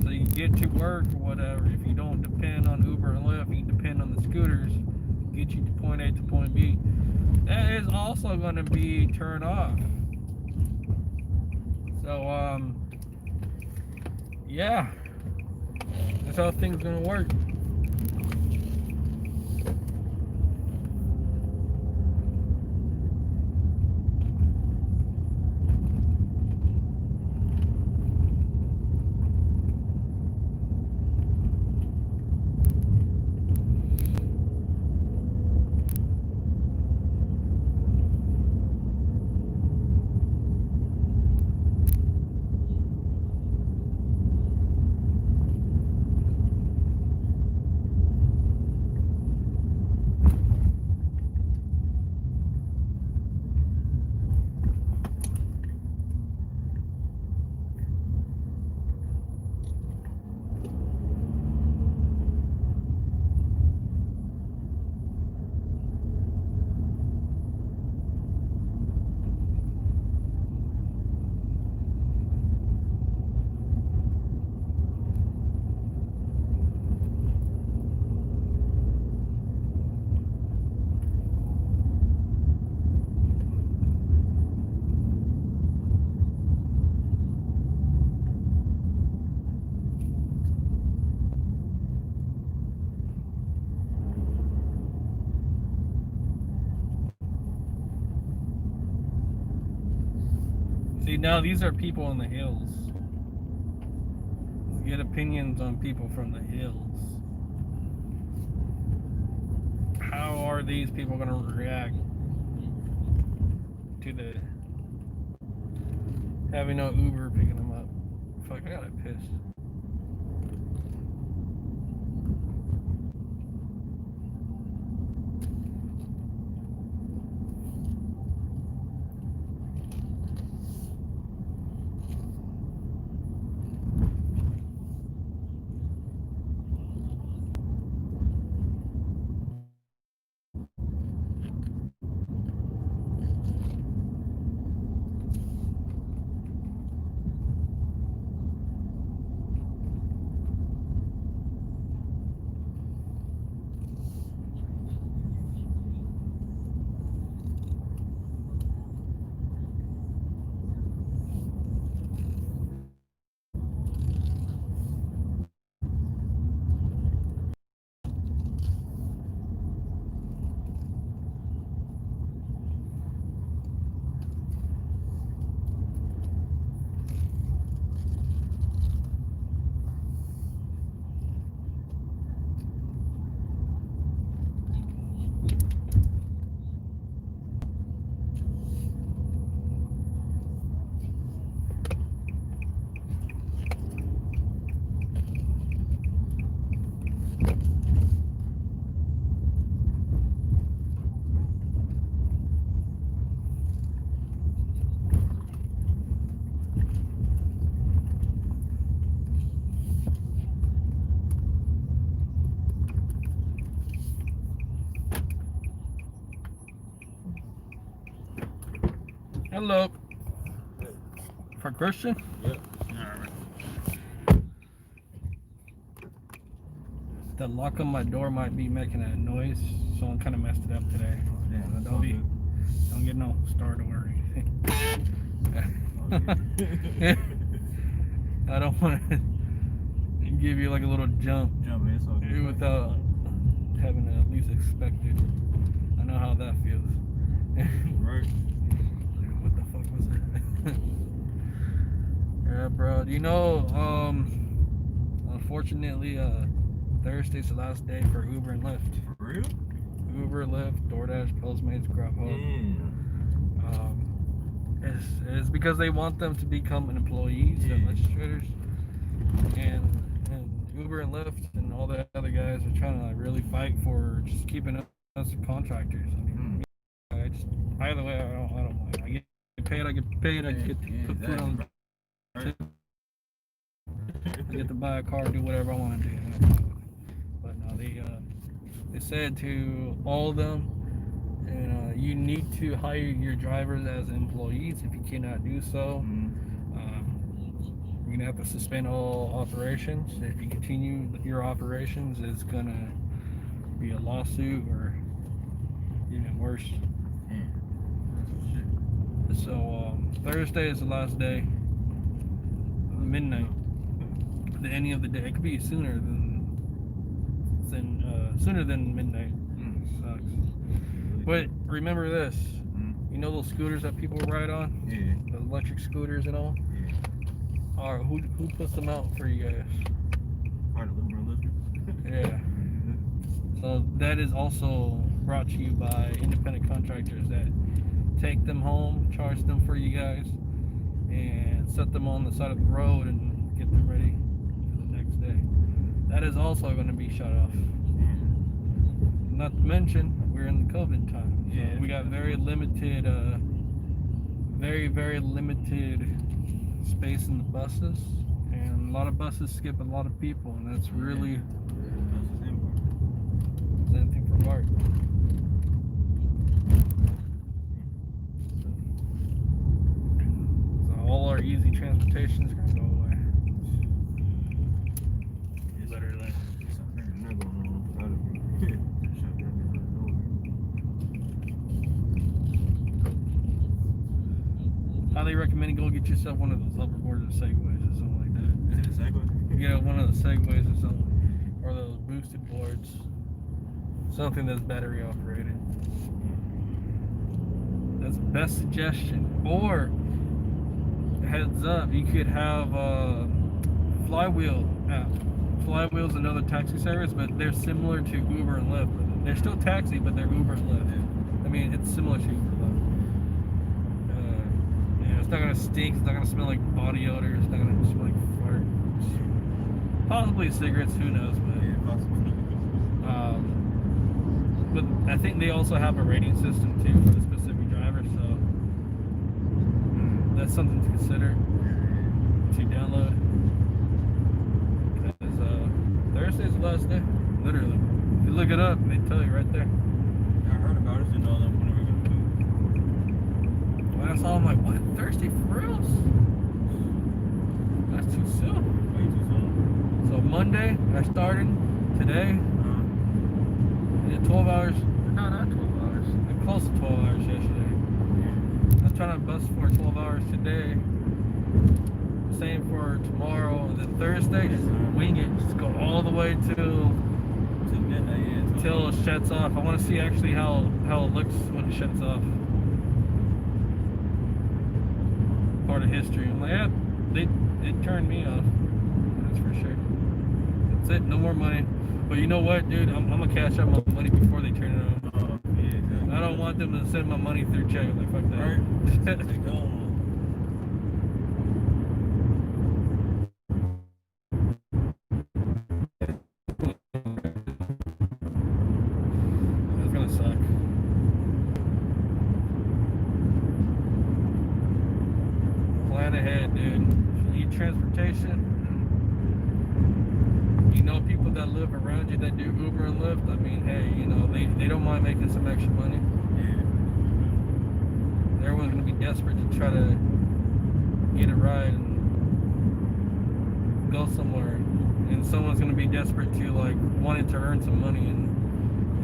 so you get to work or whatever. If you don't depend on Uber and Lyft, you depend on the scooters, get you to point A to point B. That is also going to be turned off. So yeah, that's how things gonna work. See, now these are people in the hills. Let's get opinions on people from the hills. How are these people gonna react to the having no Uber picking them up? Fuck, I gotta piss. Hello. For Christian?
Yep.
Alright. The lock on my door might be making a noise. Someone kind of messed it up today.
Yeah,
Don't get no starter or anything. I don't want to give you like a little jump
It's all good.
without having to at least expect it. I know how that feels.
Right.
What the fuck was that? Yeah, bro. Unfortunately, Thursday's the last day for Uber and Lyft.
For real?
Uber, Lyft, DoorDash, Postmates, Grubhub. It's because they want them to become employees and legislators, and Uber and Lyft and all the other guys are trying to like really fight for just keeping us contractors. I mean, either way, I don't mind. I get paid. I get paid. I get to put food on.
Right.
I get to buy a car, do whatever I want to do. But no, they said to all of them, And you need to hire your drivers as employees. If you cannot do so, you're gonna have to suspend all operations. If you continue your operations, it's gonna be a lawsuit or even worse. So Thursday is the last day, midnight. The ending of the day. It could be sooner than midnight. Sucks. But remember this. You know those scooters that people ride on?
Yeah.
The electric scooters and all? Who puts them out for you guys?
Part of Uber and Lyft.
Yeah. So that is also brought to you by independent contractors that take them home, charge them for you guys, and set them on the side of the road and get them ready for the next day. That is also going to be shut off. Not to mention, we're in the COVID time. So
Yeah.
we got very limited space in the buses, and a lot of buses skip a lot of people, and that's really anything for Bart. So all our easy transportation is gonna go away. Literally.
Something not going on without it.
Highly recommend you go get yourself one of those hoverboards or segways or something like that.
Is it a Segway?
Yeah, one of the segways or something, or those boosted boards. Something that's battery operated. That's the best suggestion. Or heads up, you could have Flywheel app. Flywheel's another taxi service, but they're similar to Uber and Lyft. They're still taxi, but they're Uber and Lyft. I mean, it's similar to Uber and Lyft. It's not gonna stink. It's not gonna smell like body odor. It's not gonna smell like fart. Possibly cigarettes. Who knows? But I think they also have a rating system too for the specific driver, so that's something to consider to download. Because Thursday's the last day, literally. If you look it up, they tell you right there.
I heard about it, didn't know that when we were gonna do.
When I saw, I'm like, what? Thursday for reals? That's too soon.
Way too soon.
So Monday, I started today. I did 12 hours. No, not 12 hours. I'm close to 12 hours yesterday. I was trying to bust for 12 hours today. Same for tomorrow. And then Thursday, just wing it. Just go all the way till it shuts off. I want to see actually how it looks when it shuts off. Part of history. I'm like, yeah, they turned me off. That's for sure. That's it. No more money. But you know what, dude? I'm gonna cash out my money before they turn it on.
Yeah, exactly.
I don't want them to send my money through check. Like, fuck that.
Right.
That's gonna suck. Plan ahead, dude. If you need transportation, you know people that live around you that do Uber and Lyft. I mean, hey, you know, they don't mind making some extra money. Everyone's gonna be desperate to try to get a ride and go somewhere, and someone's gonna be desperate to like wanting to earn some money, and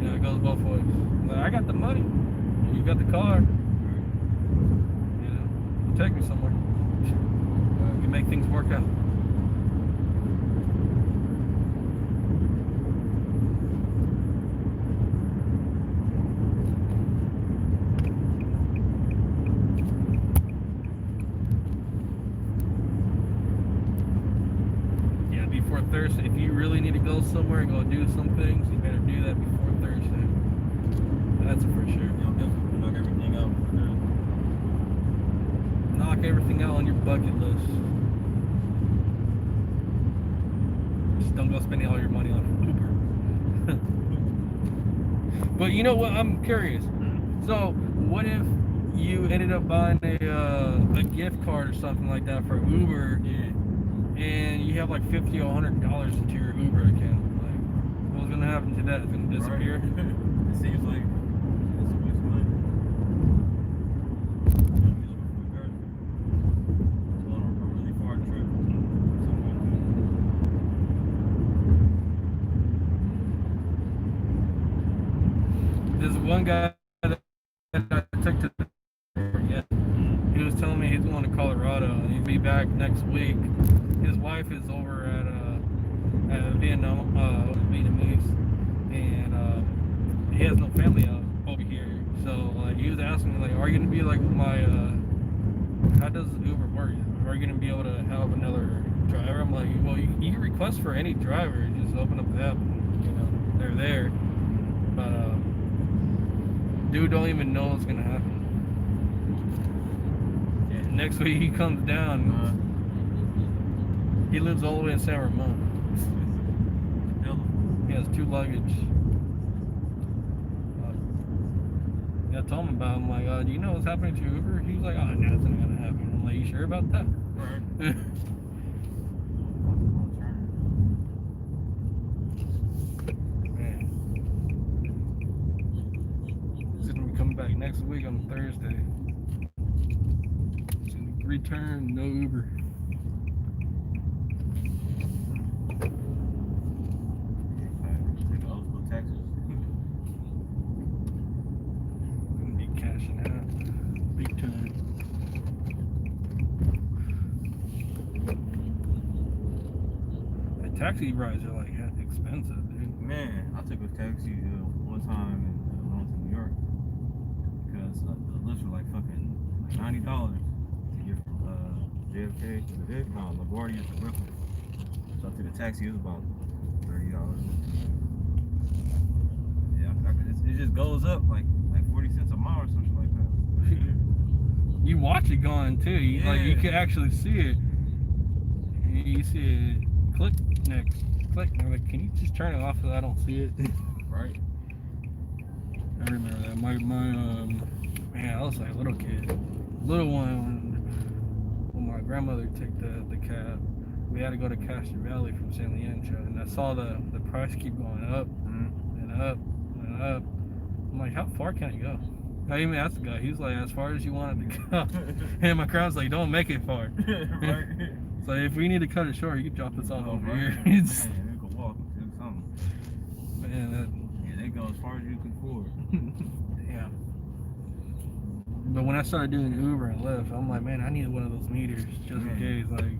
you know it goes both ways. Like, I got the money, you got the car, you know, take me somewhere. We can make things work out. Thursday. If you really need to go somewhere and go do some things, you better do that before Thursday. That's for sure.
Knock everything out.
Knock everything out on your bucket list. Just don't go spending all your money on Uber. But you know what? I'm curious. So, what if you ended up buying a gift card or something like that for Uber? And you have like $50 or $100 into your Uber account. Like, what's gonna happen to that? It's gonna disappear.
Right. It seems like it's a waste of money.
one guy that I took to the yeah, he was telling me he's going to Colorado and he'll be back next week. His wife is over at Vietnam, Vietnamese, and he has no family out over here. So like he was asking me like, are you gonna be like my how does Uber work? Are you gonna be able to have another driver? I'm like, well, you can request for any driver. Just open up the app, and, they're there. But dude don't even know what's gonna happen. Yeah, next week he comes down. He lives all the way in San Ramon. He has 2 luggage. I told him about it. I'm like, do you know what's happening to Uber? He was like, oh, nothing's gonna happen. I'm like, you sure about that?
Right.
Man. He's gonna be coming back next week on Thursday. He's gonna return, no Uber.
Texas.
Gonna be cashing out big time. The taxi rides are like expensive, dude.
Man, I took a taxi one time and went to New York because the lifts were like fucking $90 to get from JFK to the LaGuardia to Brooklyn. So I took a taxi. It was about $30. It just goes up like 40 cents a mile or something like that.
You watch it going too. Like you can actually see it. You see it. Click next. Click. And I'm like, can you just turn it off so I don't see it?
Right.
I remember that. My man, I was like a little kid, little one. When my grandmother took the cab, we had to go to Castro Valley from San Leandro, and I saw the price keep going up and up and up. I'm like, how far can it go? I even asked the guy. He was like, as far as you want it to go. And my crowd's like, don't make it far.
Right.
So if we need to cut it short, you can drop this off over here.
Man, we could walk and do something.
Man,
They go as far as you can afford.
yeah. But when I started doing Uber and Lyft, I'm like, man, I need one of those meters just in case. Like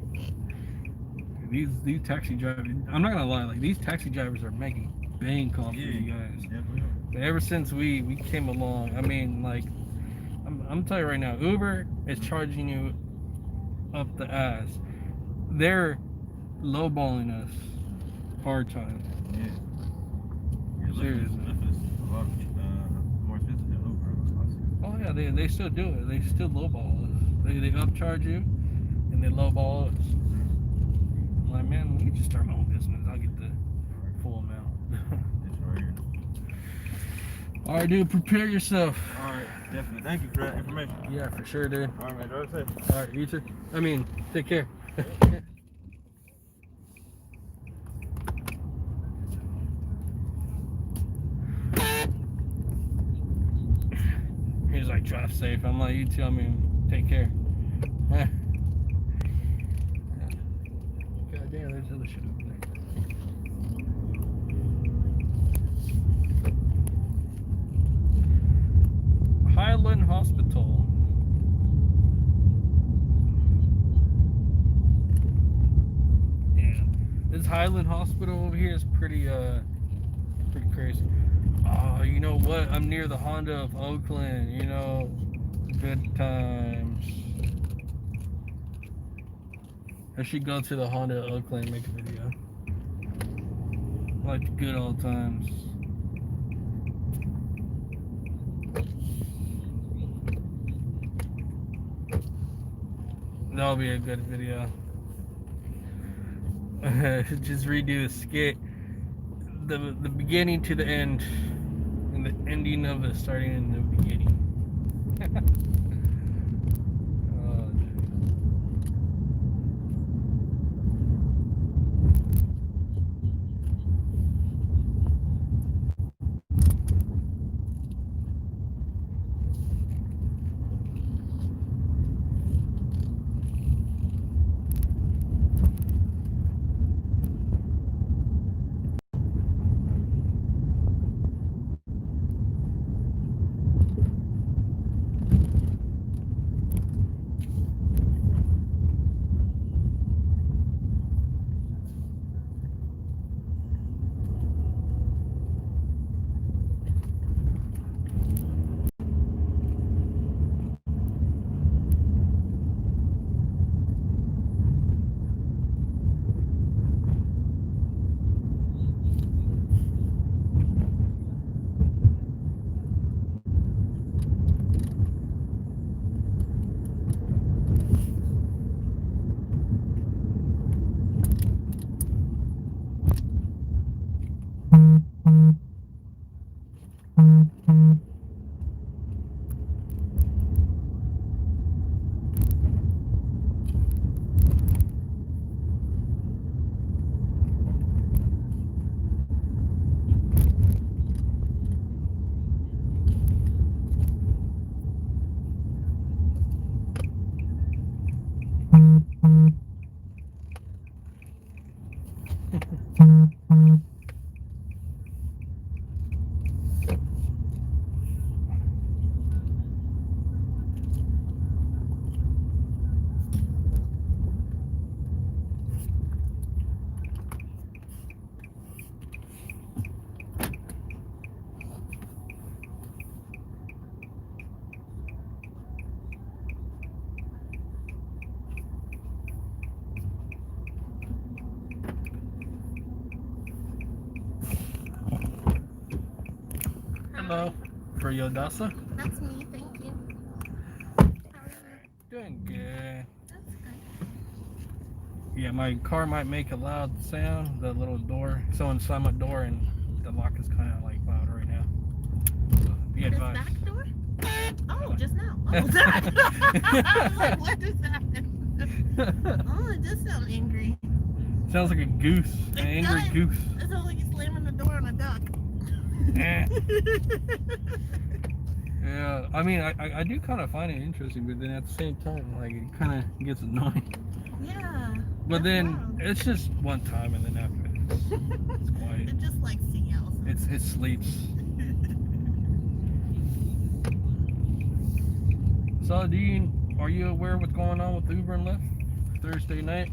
these taxi drivers, I'm not gonna lie, like these taxi drivers are making bank off of you guys.
Definitely.
But ever since we came along, I mean, like, I'm telling you right now, Uber is charging you up the ass. They're lowballing us hard time.
Yeah.
Seriously.
Lyft is a lot more expensive than Uber.
Oh yeah, they still do it. They still lowball us. They upcharge you and they lowball us. I'm like, man, let me just start my own business. I'll get the full amount.
It's right here.
All right, dude, prepare yourself.
All right, definitely. Thank you for that information.
Yeah, for sure, dude.
All right, man. Drive safe.
All right, you too. I mean, take care. He's like, drive safe. I'm like, you too. I mean, take care. God damn, there's other shit over there. Highland Hospital. Damn. This Highland Hospital over here is pretty crazy. Oh, you know what? I'm near the Honda of Oakland, good times. I should go to the Honda of Oakland and make a video. Like the good old times. That'll be a good video. Just redo the skit. The beginning to the end. And the ending of the starting and the beginning. Hello. For Yodasa?
That's me, thank you. How are you?
Doing good.
That's good.
Yeah, my car might make a loud sound. The little door. Someone slammed my door and the lock is kind of like loud right now. So be
This
advised.
back door? Oh, just now. Oh, sorry. I was like, what just happened? Oh, it does sound angry.
Sounds like a goose. An
It
angry
does.
goose.
It sounds like you're slamming the door on a duck.
Eh. Yeah, I mean, I do kind of find it interesting, but then at the same time, like, it kind of gets annoying.
Yeah.
But
that's
then
loud.
it's just one time, and then after it's quiet.
It just likes to yell.
It sleeps. So, are you aware of what's going on with Uber and Lyft Thursday night?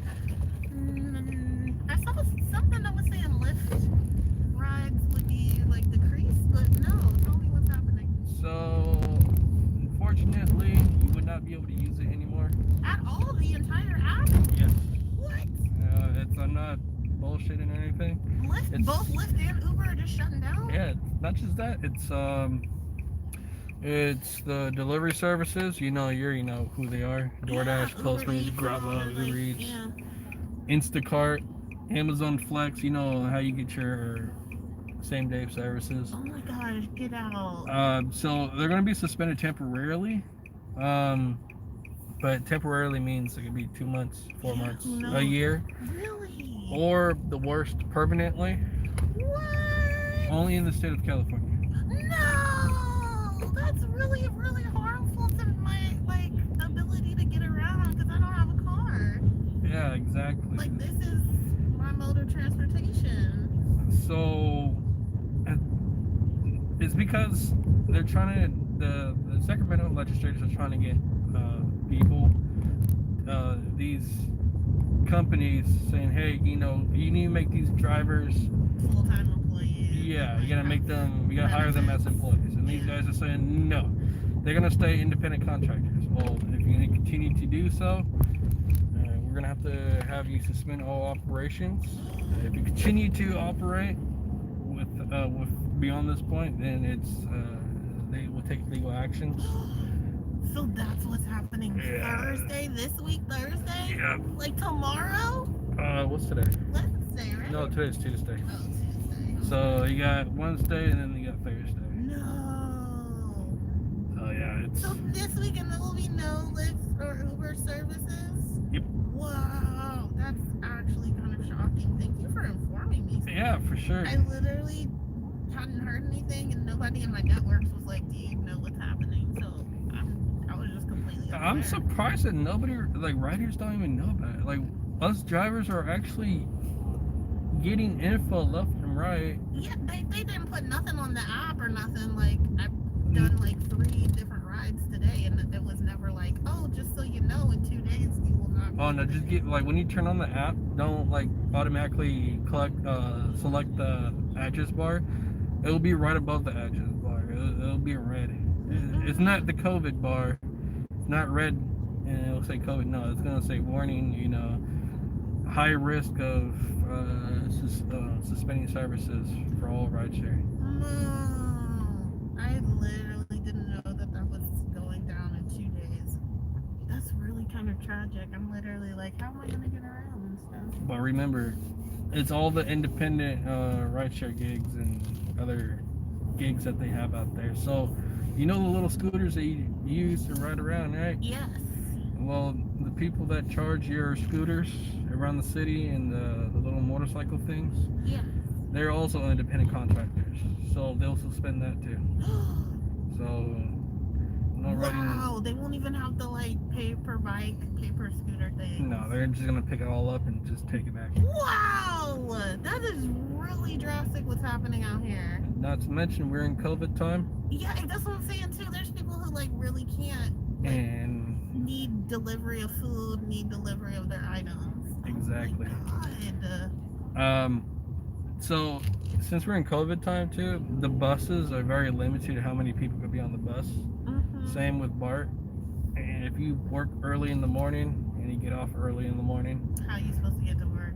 I saw something that was saying Lyft rides would be like decreased, but no, tell me what's happening.
So, unfortunately, you would not be able to use it anymore.
At all, the entire app?
Yes.
What?
I'm not bullshitting or anything.
Lyft, both Lyft and Uber are just shutting down?
Yeah, not just that. It's the delivery services. You know who they are. DoorDash, Postmates, Grubhub, Uber Eats,
Yeah.
Instacart, Amazon Flex. You know how you get your same day services.
Oh my gosh, get out.
So they're going to be suspended temporarily. But temporarily means it could be 2 months, 4 months,
who knows?
a year,
Really?
or the worst, permanently.
What?
Only in the state of California.
No! That's really, really harmful to my, ability to get around because I don't have a car.
Yeah, exactly.
Like, this is my mode of transportation.
So it's because they're trying to, the Sacramento legislators are trying to get people, these companies saying, hey, you need to make these drivers
Full-time employees.
Yeah, you gotta make them, you gotta hire them as employees. And these guys are saying no, they're gonna stay independent contractors. Well, if you're gonna continue to do so, we're gonna have to have you suspend all operations. If you continue to operate with beyond this point, then they will take legal actions.
So that's what's happening Thursday, this week, Thursday?
Yeah.
Like tomorrow?
What's today?
Wednesday, right?
No, today's Tuesday.
Oh, Tuesday.
So you got Wednesday and then you got Thursday.
No.
So yeah, it's.
So this weekend there will be no Lyft or Uber services?
Yep.
Wow, that's actually kind of shocking. Thank you for informing me.
Yeah, for sure.
I literally hadn't heard anything, and nobody in my networks was like, "Do you know what's happening?" So I was just completely unaware.
I'm surprised that nobody, like, riders don't even know about it. Like, us drivers are actually getting info left and right.
Yeah, they didn't put nothing on the app or nothing. Like, I've done like 3 different rides today, and it was never like, oh, just so you know, in 2 days you will not.
Oh no, just get, like, when you turn on the app, don't like automatically select the address bar. It'll be right above the address bar. It'll be in red. It's not the COVID bar. It's not red, and it'll say COVID. No, it's gonna say warning. High risk of suspending services for all ride sharing.
No, I literally didn't know that was going down in 2 days. That's really kind of tragic. I'm literally like, how am I gonna get around and stuff?
But remember, it's all the independent rideshare gigs and other gigs that they have out there. So, the little scooters that you use to ride around, right?
Yes.
Well, the people that charge your scooters around the city and the little motorcycle things,
Yeah.
they're also independent contractors. So they'll suspend that too. So No riding.
Wow, they won't even have the like paper bike, paper scooter thing.
No, they're just gonna pick it all up and just take it back.
Wow, that is really drastic what's happening out here.
Not to mention we're in COVID time,
Yeah, that's what I'm saying too. There's people who like really can't, like,
and
need delivery of food, need delivery of their items.
exactly.
Oh my God.
So since we're in COVID time too, the buses are very limited to how many people could be on the bus.
Mhm.
Same with BART. And if you work early in the morning and you get off early in the morning,
How are you supposed to get to work?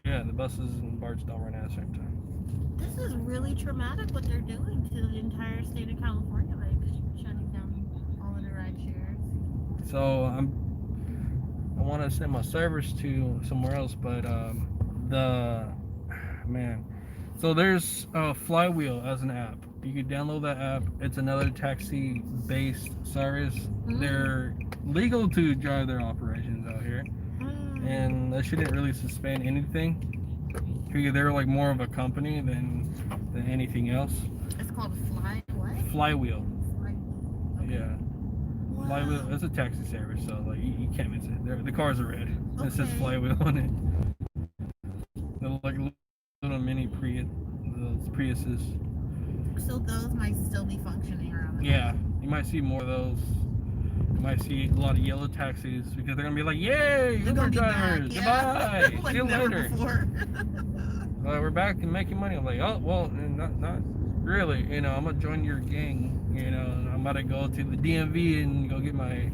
Yeah.
the buses and BARTs don't run at the same time.
This is really traumatic what they're doing to the entire state of California, like shutting down all of the ride shares.
So I want to send my service to somewhere else, but so there's Flywheel as an app. You can download that app. It's another taxi-based service. They're legal to drive their operations out here, and that shouldn't really suspend anything. Because they're like more of a company than anything else.
It's called what?
Flywheel.
Okay.
Yeah.
Wow.
Flywheel. It's a taxi service, so like you can't miss it. The cars are red. It says
Okay.
Flywheel on it. They're like little mini Priuses.
So those might still be functioning around the
Yeah, you might see more of those. You might see a lot of yellow taxis because they're gonna be like, "Yay,
They're
Uber
gonna be
drivers!
back, yeah.
Goodbye,
Like
see you
never
later."
before.
We're back and making money. I'm like, "Oh well, not really. You know, I'm gonna join your gang. You know, and I'm about to go to the DMV and go get my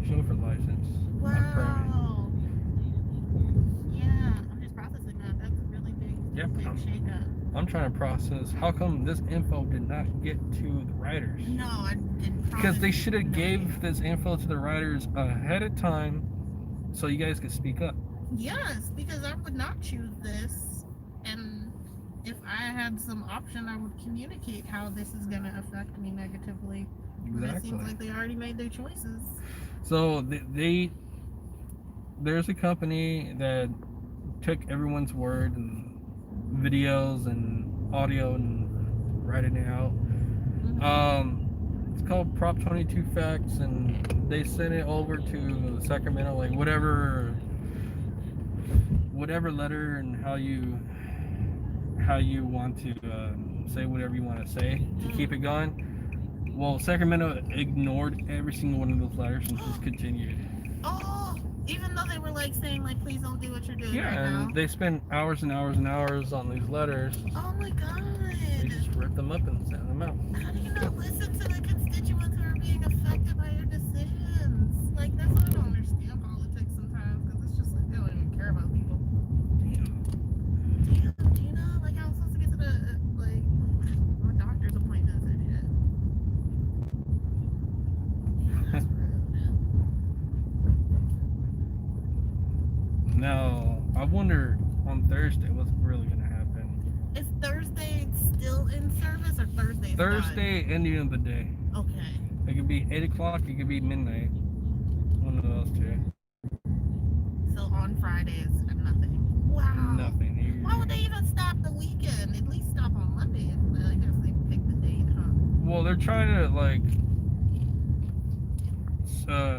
chauffeur license." My permit.
Wow. Yeah, I'm just processing that. That's a really big,
Yep,
big shakeup.
I'm trying to process. How come this info did not get to the riders?
No, I didn't.
Because they should have
No.
gave this info to the riders ahead of time, so you guys could speak up.
Yes, because I would not choose this, and if I had some option, I would communicate how this is going to affect me negatively. But it seems like they already made their choices.
So there's a company that took everyone's word and videos and audio and writing it out. It's called Prop 22 Facts, and they sent it over to Sacramento, like whatever letter and how you want to say whatever you want to say to keep it going. Well, Sacramento ignored every single one of those letters and just continued.
Oh, even though they were like saying like, please don't do what you're doing right now.
And they spend hours and hours and hours on these letters.
Oh my God.
They just rip them up and send them out.
How do you not listen to the constituents who are being affected by your decisions? Like, that's why I don't understand politics sometimes, because it's just like they don't even care about people. Damn, Gina, like how I'm supposed to get to the like my doctor's appointments and shit. Yeah, that's rude.
Now, I wonder on Thursday what's really gonna happen.
Is Thursday still in service or Thursday's
Thursday, ending of the day.
not? Okay.
It could be 8 o'clock. It could be midnight. One of those two.
So on Fridays and nothing. Wow.
Nothing.
Why would they even stop the weekend? At least stop on Monday. I guess they pick the date, huh?
Well, they're trying to like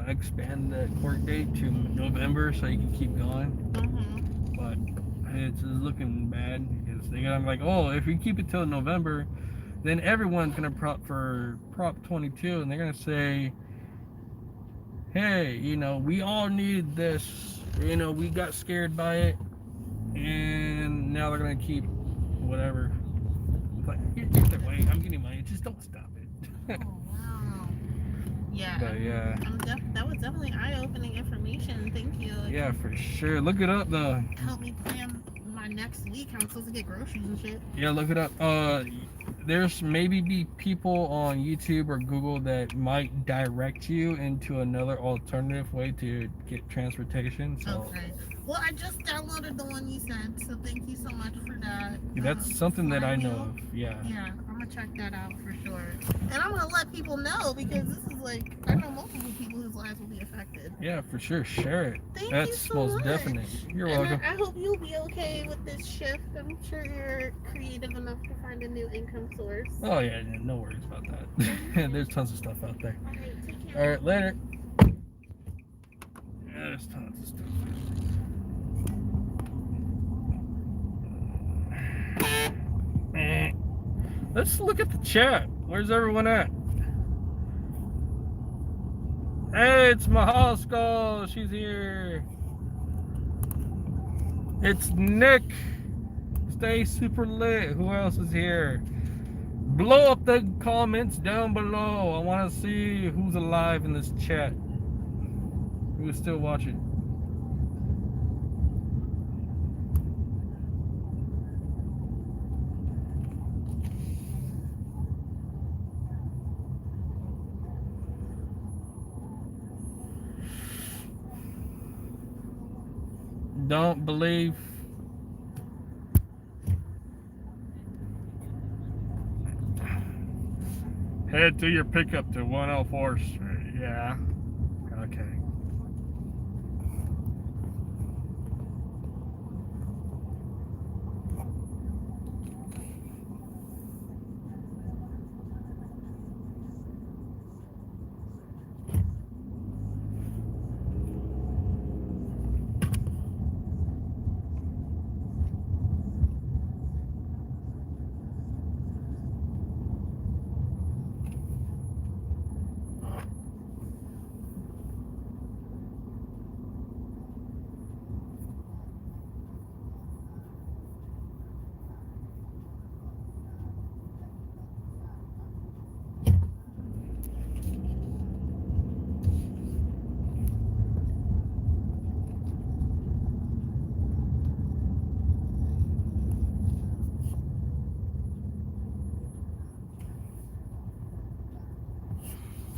expand the court date to November so you can keep going.
Mm-hmm.
But it's looking bad because they're gonna like, oh, if we keep it till November, then everyone's gonna prop for Prop 22, and they're gonna say, hey, you know, we all need this. You know, we got scared by it, and now they're gonna keep whatever. But either way, I'm getting money. Just don't stop it.
Oh, wow. Yeah.
But yeah.
That was definitely eye-opening information. Thank you.
Yeah, for sure. Look it up though.
Help me plan my next week. I'm supposed to get groceries and shit.
Yeah, look it up. There's maybe be people on YouTube or Google that might direct you into another alternative way to get transportation. So
Okay. Well, I just downloaded the one you said, so thank you so much for that.
That's something that I know
Flywheel.
of. Yeah.
Yeah, I'm gonna check that out for sure. And I'm gonna let people know because this is like, I know multiple people whose lives will be affected.
Yeah, for sure. Share it.
Thank
That's
you so
most
much.
definite. You're
And
welcome.
I hope you'll be okay with this shift. I'm sure you're creative enough to find a new income source.
Oh yeah, no worries about that. There's tons of stuff out there.
All right, take care.
All right, later. Yeah, there's tons of stuff. Let's look at the chat. Where's everyone at? Hey, it's Mahal Skull. She's here. It's Nick. Stay super lit. Who else is here? Blow up the comments down below. I want to see who's alive in this chat. Who's still watching? Don't believe. Head to your pickup to 104 Street. Yeah. Okay.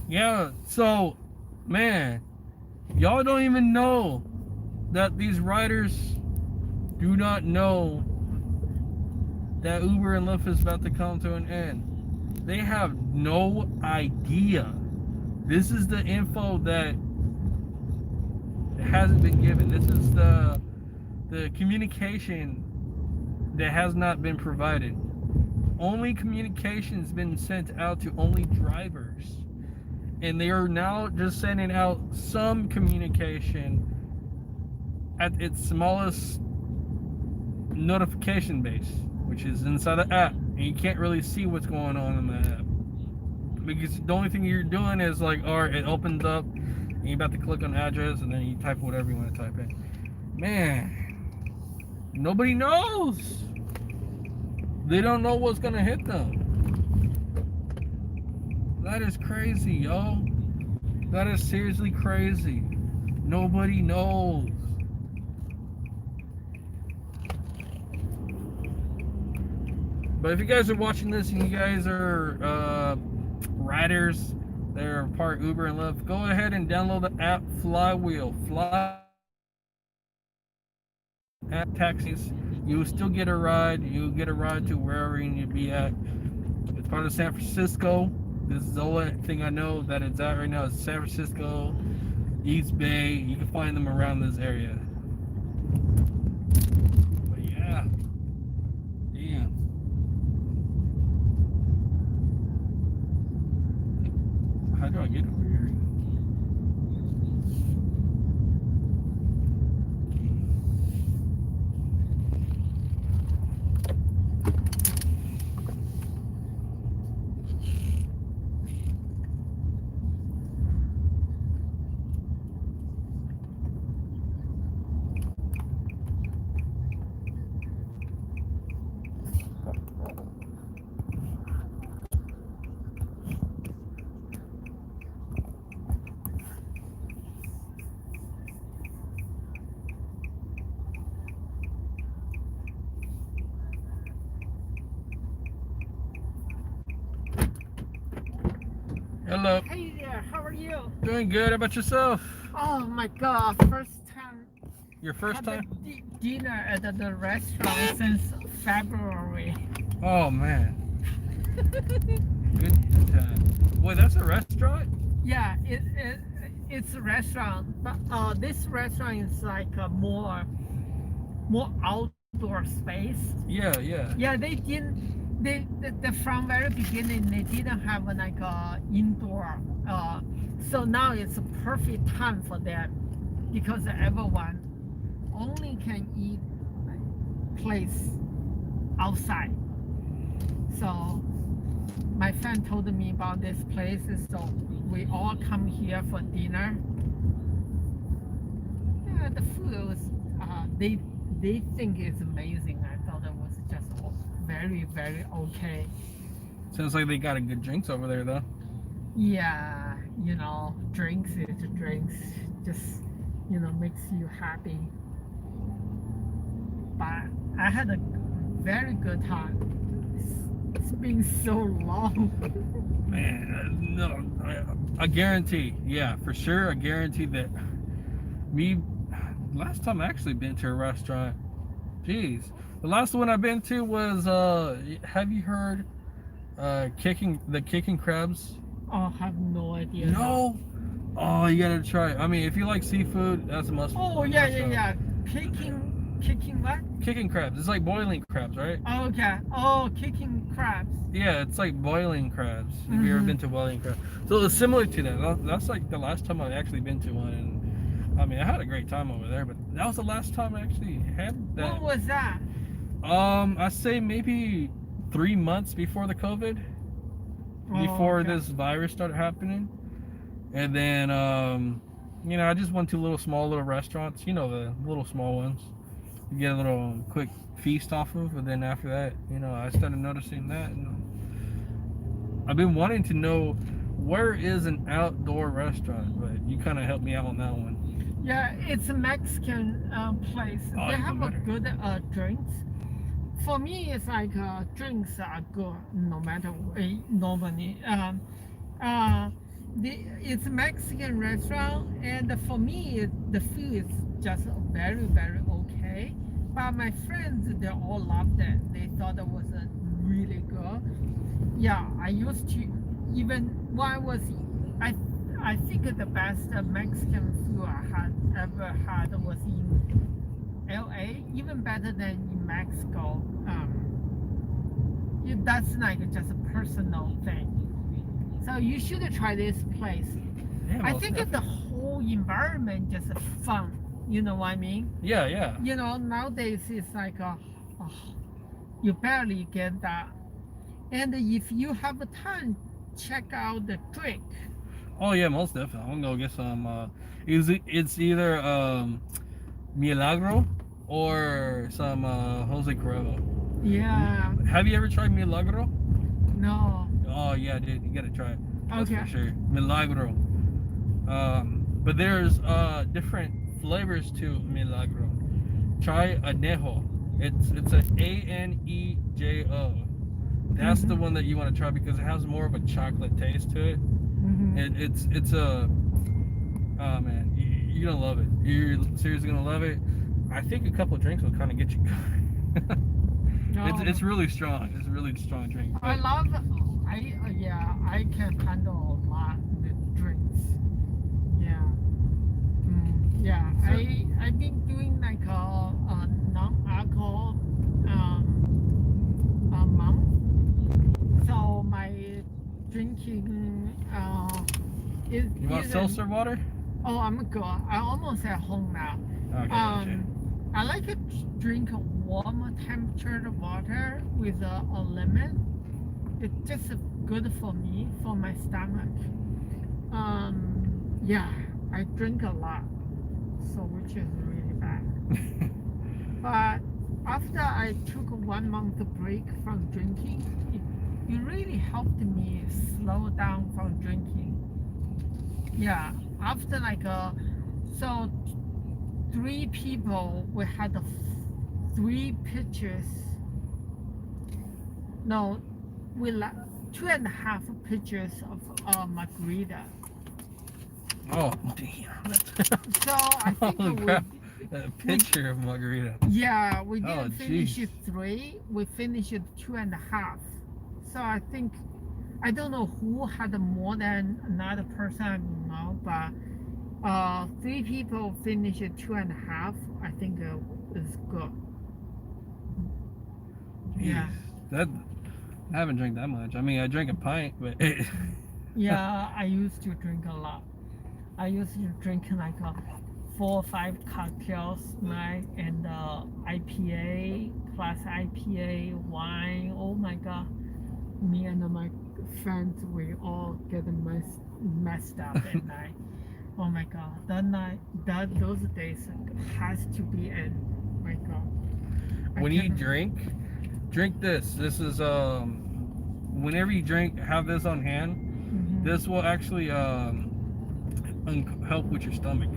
Yeah, so, man, y'all don't even know that these riders do not know that Uber and Lyft is about to come to an end. They have no idea. This is the info that hasn't been given. This is the communication that has not been provided. Only communication's been sent out to only drivers. And they are now just sending out some communication at its smallest notification base, which is inside the app. And you can't really see what's going on in the app. Because the only thing you're doing is like, alright, it opens up, and you're about to click on address, and then you type whatever you want to type in. Man, nobody knows. They don't know what's gonna hit them. That is crazy, yo. That is seriously crazy. Nobody knows. But if you guys are watching this and you guys are riders that are part Uber and Lyft, go ahead and download the app Flywheel. App taxis. You will still get a ride. You'll get a ride to wherever you need to be at. It's part of San Francisco. This is the only thing I know that it's at right now is San Francisco, East Bay. You can find them around this area. But yeah. Damn. How do I get over here? Hello.
Hey there, how are you?
Doing good. How about yourself?
Oh my god, first time
Your first
had
time?
dinner at the restaurant since February.
Oh man. Good time. Wait, that's a restaurant?
Yeah, it's a restaurant, but this restaurant is like a more outdoor space.
Yeah, yeah.
Yeah, they didn't. They from very beginning they didn't have like a indoor. So now it's a perfect time for them because everyone only can eat place outside. So my friend told me about this place, so we all come here for dinner. Yeah, the food was they think it's amazing. I thought it was just very okay.
Sounds like they got a good drinks over there though.
Yeah, drinks is drinks, just makes you happy. But I had a very good time. It's been so long.
Man, no, I guarantee, yeah, for sure, I guarantee that me, last time I actually been to a restaurant, jeez, the last one I've been to was, have you heard, kicking crabs?
Oh, I have no idea.
No? Oh, you gotta try it. I mean, if you like seafood, that's a must.
Oh yeah. Kicking what?
Kicking crabs, it's like boiling crabs, right?
Oh, okay. Oh, kicking crabs.
Yeah, it's like boiling crabs. Have you ever been to boiling crabs? So it's similar to that. That's like the last time I've actually been to one. And I mean, I had a great time over there, but that was the last time I actually had that.
What was that?
I say maybe 3 months before the COVID, before
okay.
this virus started happening. And then, I just went to small little restaurants, the little small ones. You get a little quick feast off of, and then after that, I started noticing that. And I've been wanting to know where is an outdoor restaurant, but you kind of helped me out on that one.
Yeah, it's a Mexican place.
Oh,
They
even
have a
better.
good drinks. For me, it's like drinks are good no matter what. Normally, it's a Mexican restaurant, and for me, the food is just very okay. But my friends, they all loved it. They thought it was really good. Yeah, I used to even when I think the best Mexican food I had ever had was in LA, even better than in Mexico. That's like just a personal thing. So you should try this place.
Yeah,
I
most
think the whole environment just fun. You know what I mean?
Yeah.
Nowadays it's like you barely get that. And if you have time, check out the drink.
Oh yeah, most definitely. I'm gonna go get some. It's either Milagro or some Jose Cuervo.
Yeah.
Have you ever tried Milagro?
No.
Oh yeah, dude, you gotta try it. That's
Okay.
for sure. Milagro. But there's different flavors to Milagro. Try Anejo. It's a Anejo. That's the one that you want to try because it has more of a chocolate taste to it. And it's a oh man, you're gonna love it. You're seriously gonna love it. I think a couple of drinks will kind of get you going. It's really strong. It's a really strong drink.
I love. I can handle a lot with drinks. Yeah. Yeah. I've been doing like a non-alcohol a month. So my drinking is.
You want seltzer water?
Oh, I'm good. I'm almost at home now.
Okay. Gotcha.
I like to drink warm temperatured water with a lemon. It's just good for me, for my stomach. Yeah, I drink a lot, so which is really bad. But after I took a 1 month break from drinking, it really helped me slow down from drinking. Yeah, after so 3 people, we had 3 pitchers. No, we 2.5 pitchers of margarita.
Oh damn.
So I think
Holy crap. A picture of margarita.
Yeah, we
Oh,
didn't finish
jeez.
it 3. We finished it 2.5. So I think I don't know who had more than another person. I don't know, but 3 people finished it 2.5. I think is good. Yeah.
Jeez. That I haven't drank that much. I mean, I drank a pint, but
Yeah, I used to drink a lot. I used to drink like 4 or 5 cocktails night and IPA plus IPA wine. Oh my god, me and my friends we all get messed up at night. Oh my god, those days has to be end. My god.
when you drink this. This is whenever you drink, have this on hand. This will actually help with your stomach.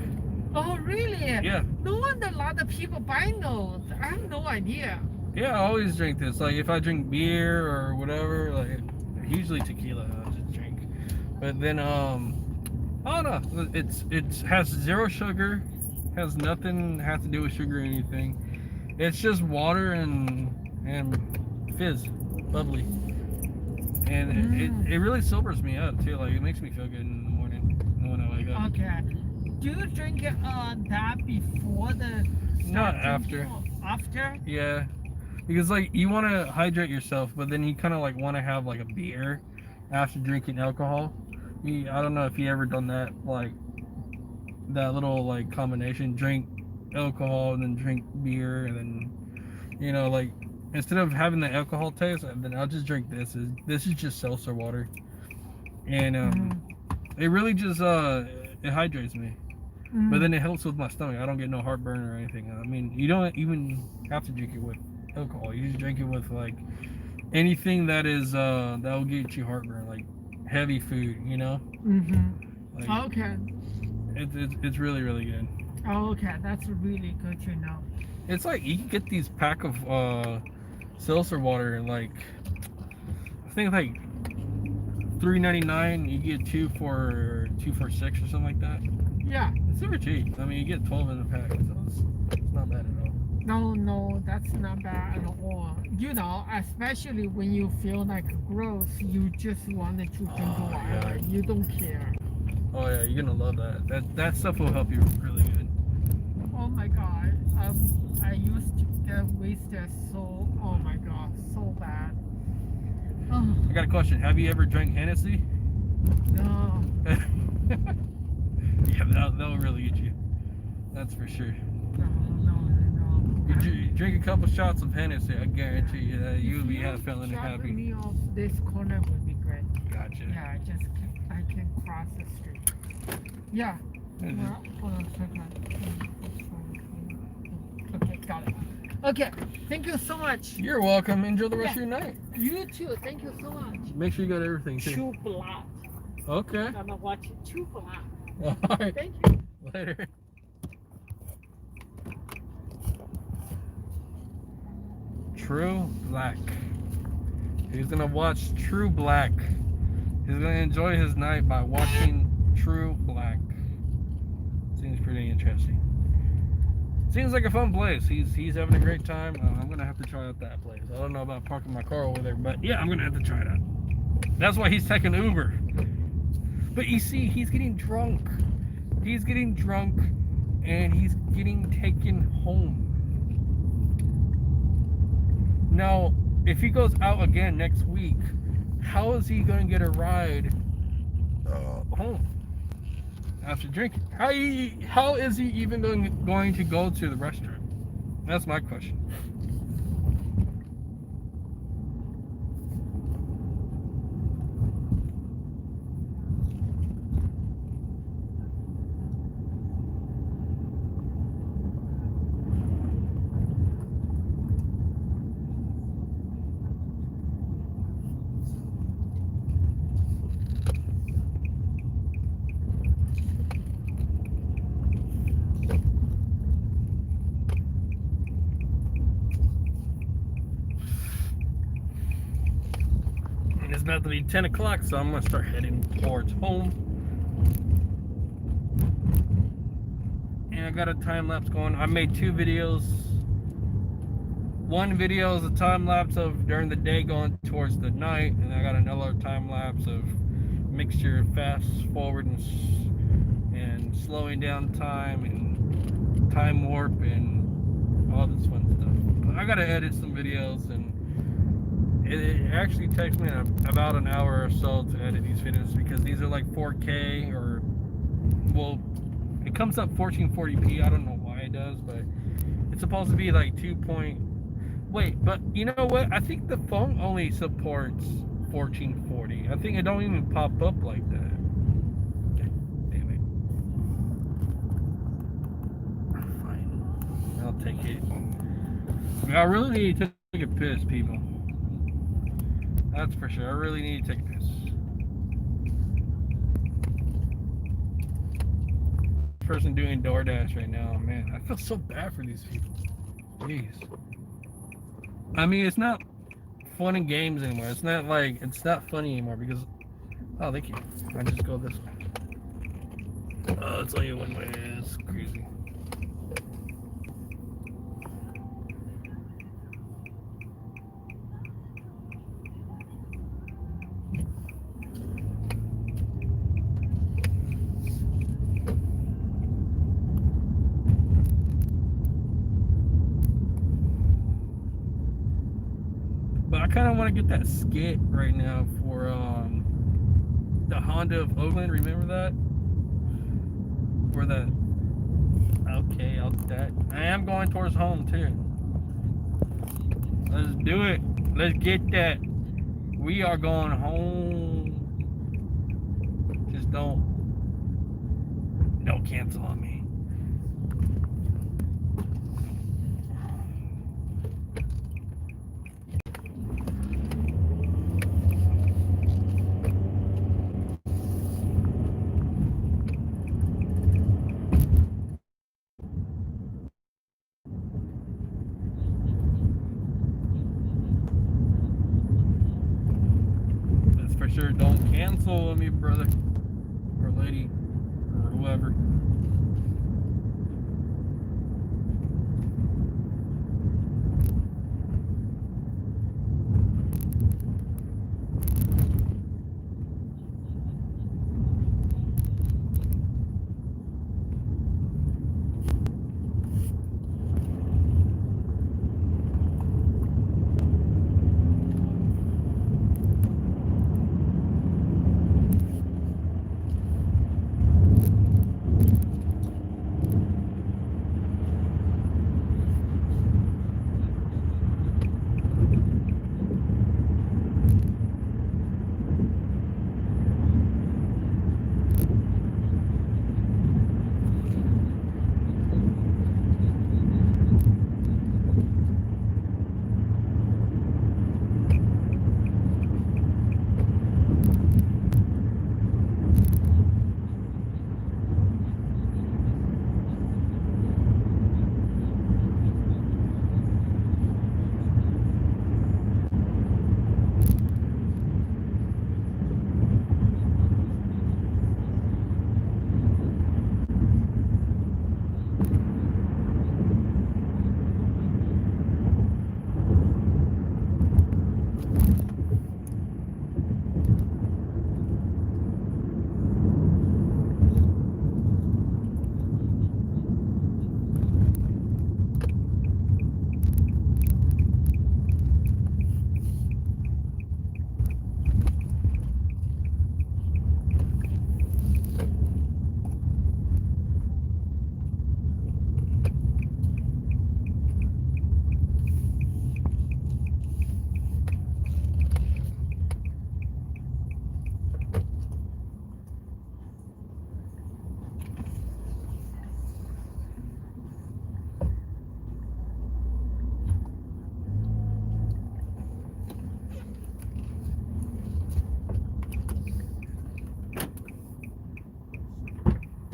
Oh really?
Yeah.
No wonder a lot of people buy those. I have no idea.
Yeah, I always drink this. Like if I drink beer or whatever, like usually tequila, I just drink. But then I don't know. It has 0 sugar, has nothing has to do with sugar or anything. It's just water and fizz, bubbly, and it really sobers me up too. Like it makes me feel good in the morning when I wake up.
Okay. Do you drink that before the
Not
start
after.
drinking or after?
Yeah, because like you want to hydrate yourself, but then you kind of like want to have like a beer after drinking alcohol. I don't know if you ever done that, like that little like combination: drink alcohol and then drink beer, and then like instead of having the alcohol taste, then I'll just drink this. This is just seltzer water, and it really just it hydrates me. But then it helps with my stomach. I don't get no heartburn or anything. I mean, you don't even have to drink it with alcohol. You just drink it with like anything that is that will get you heartburn, like heavy food. Like,
Okay.
it's really really good.
Oh, okay. That's really good to know.
It's like you can get these pack of seltzer water and like I think like $3.99. You get two for $6 or something like that.
Yeah.
It's super cheap. I mean, you get 12 in a pack, so it's not bad at all.
No, that's not bad at all. Especially when you feel like gross, you just wanted to drink water.
Yeah.
You don't care.
Oh yeah, you're gonna love that. That stuff will help you really good.
Oh my god. I used to get wasted oh my god, so bad. Oh,
I got a question. Have you ever drank Hennessy?
no.
Yeah, that'll really get you. That's for sure.
No.
You drink a couple shots of Hennessy, I guarantee you that you'll be feeling
Drop
happy.
me off this corner would be great.
Gotcha.
Yeah, I can cross the street. Yeah. Well, hold on a second. Okay, got it. Okay, thank you so much.
You're welcome. Enjoy the rest of your night.
You too. Thank you so much.
Make sure you got everything too.
True Blood.
Okay.
I'm gonna watch True Blood.
All right.
Thank you.
Later. True Black. He's gonna watch True Black. He's gonna enjoy his night by watching True Black. Seems pretty interesting. Seems like a fun place. He's having a great time. I'm gonna have to try out that place. I don't know about parking my car over there, but yeah, I'm gonna have to try it out. That's why he's taking Uber. But you see, he's getting drunk. He's getting drunk, and he's getting taken home. Now, if he goes out again next week, how is he going to get a ride home after drinking? How is he even going to go to the restaurant? That's my question. It's about to be 10 o'clock, so I'm going to start heading towards home. And I got a time lapse going. I made 2 videos. One video is a time lapse of during the day going towards the night, and I got another time lapse of mixture of fast forward and slowing down time and time warp and all this fun stuff. But I gotta edit some videos, and it actually takes me about an hour or so to edit these videos because these are like 4K or, well, it comes up 1440p. I don't know why it does, but it's supposed to be like 2. Wait, but you know what? I think the phone only supports 1440. I think it don't even pop up like that. Damn it. Fine. I'll take it. I really need to take a piss, people. That's for sure. I really need to take a piss. Person doing DoorDash right now, man. I feel so bad for these people. Jeez. I mean, it's not fun and games anymore. It's not funny anymore because, oh, thank you. I just go this way. Oh, it's only one way. It's crazy. But I kind of want to get that skit right now for the Honda of Oakland. Remember that? For the okay, I'll do that. I am going towards home too. Let's do it. Let's get that. We are going home. Just don't cancel on me. For sure, don't cancel on me, brother or lady or whoever.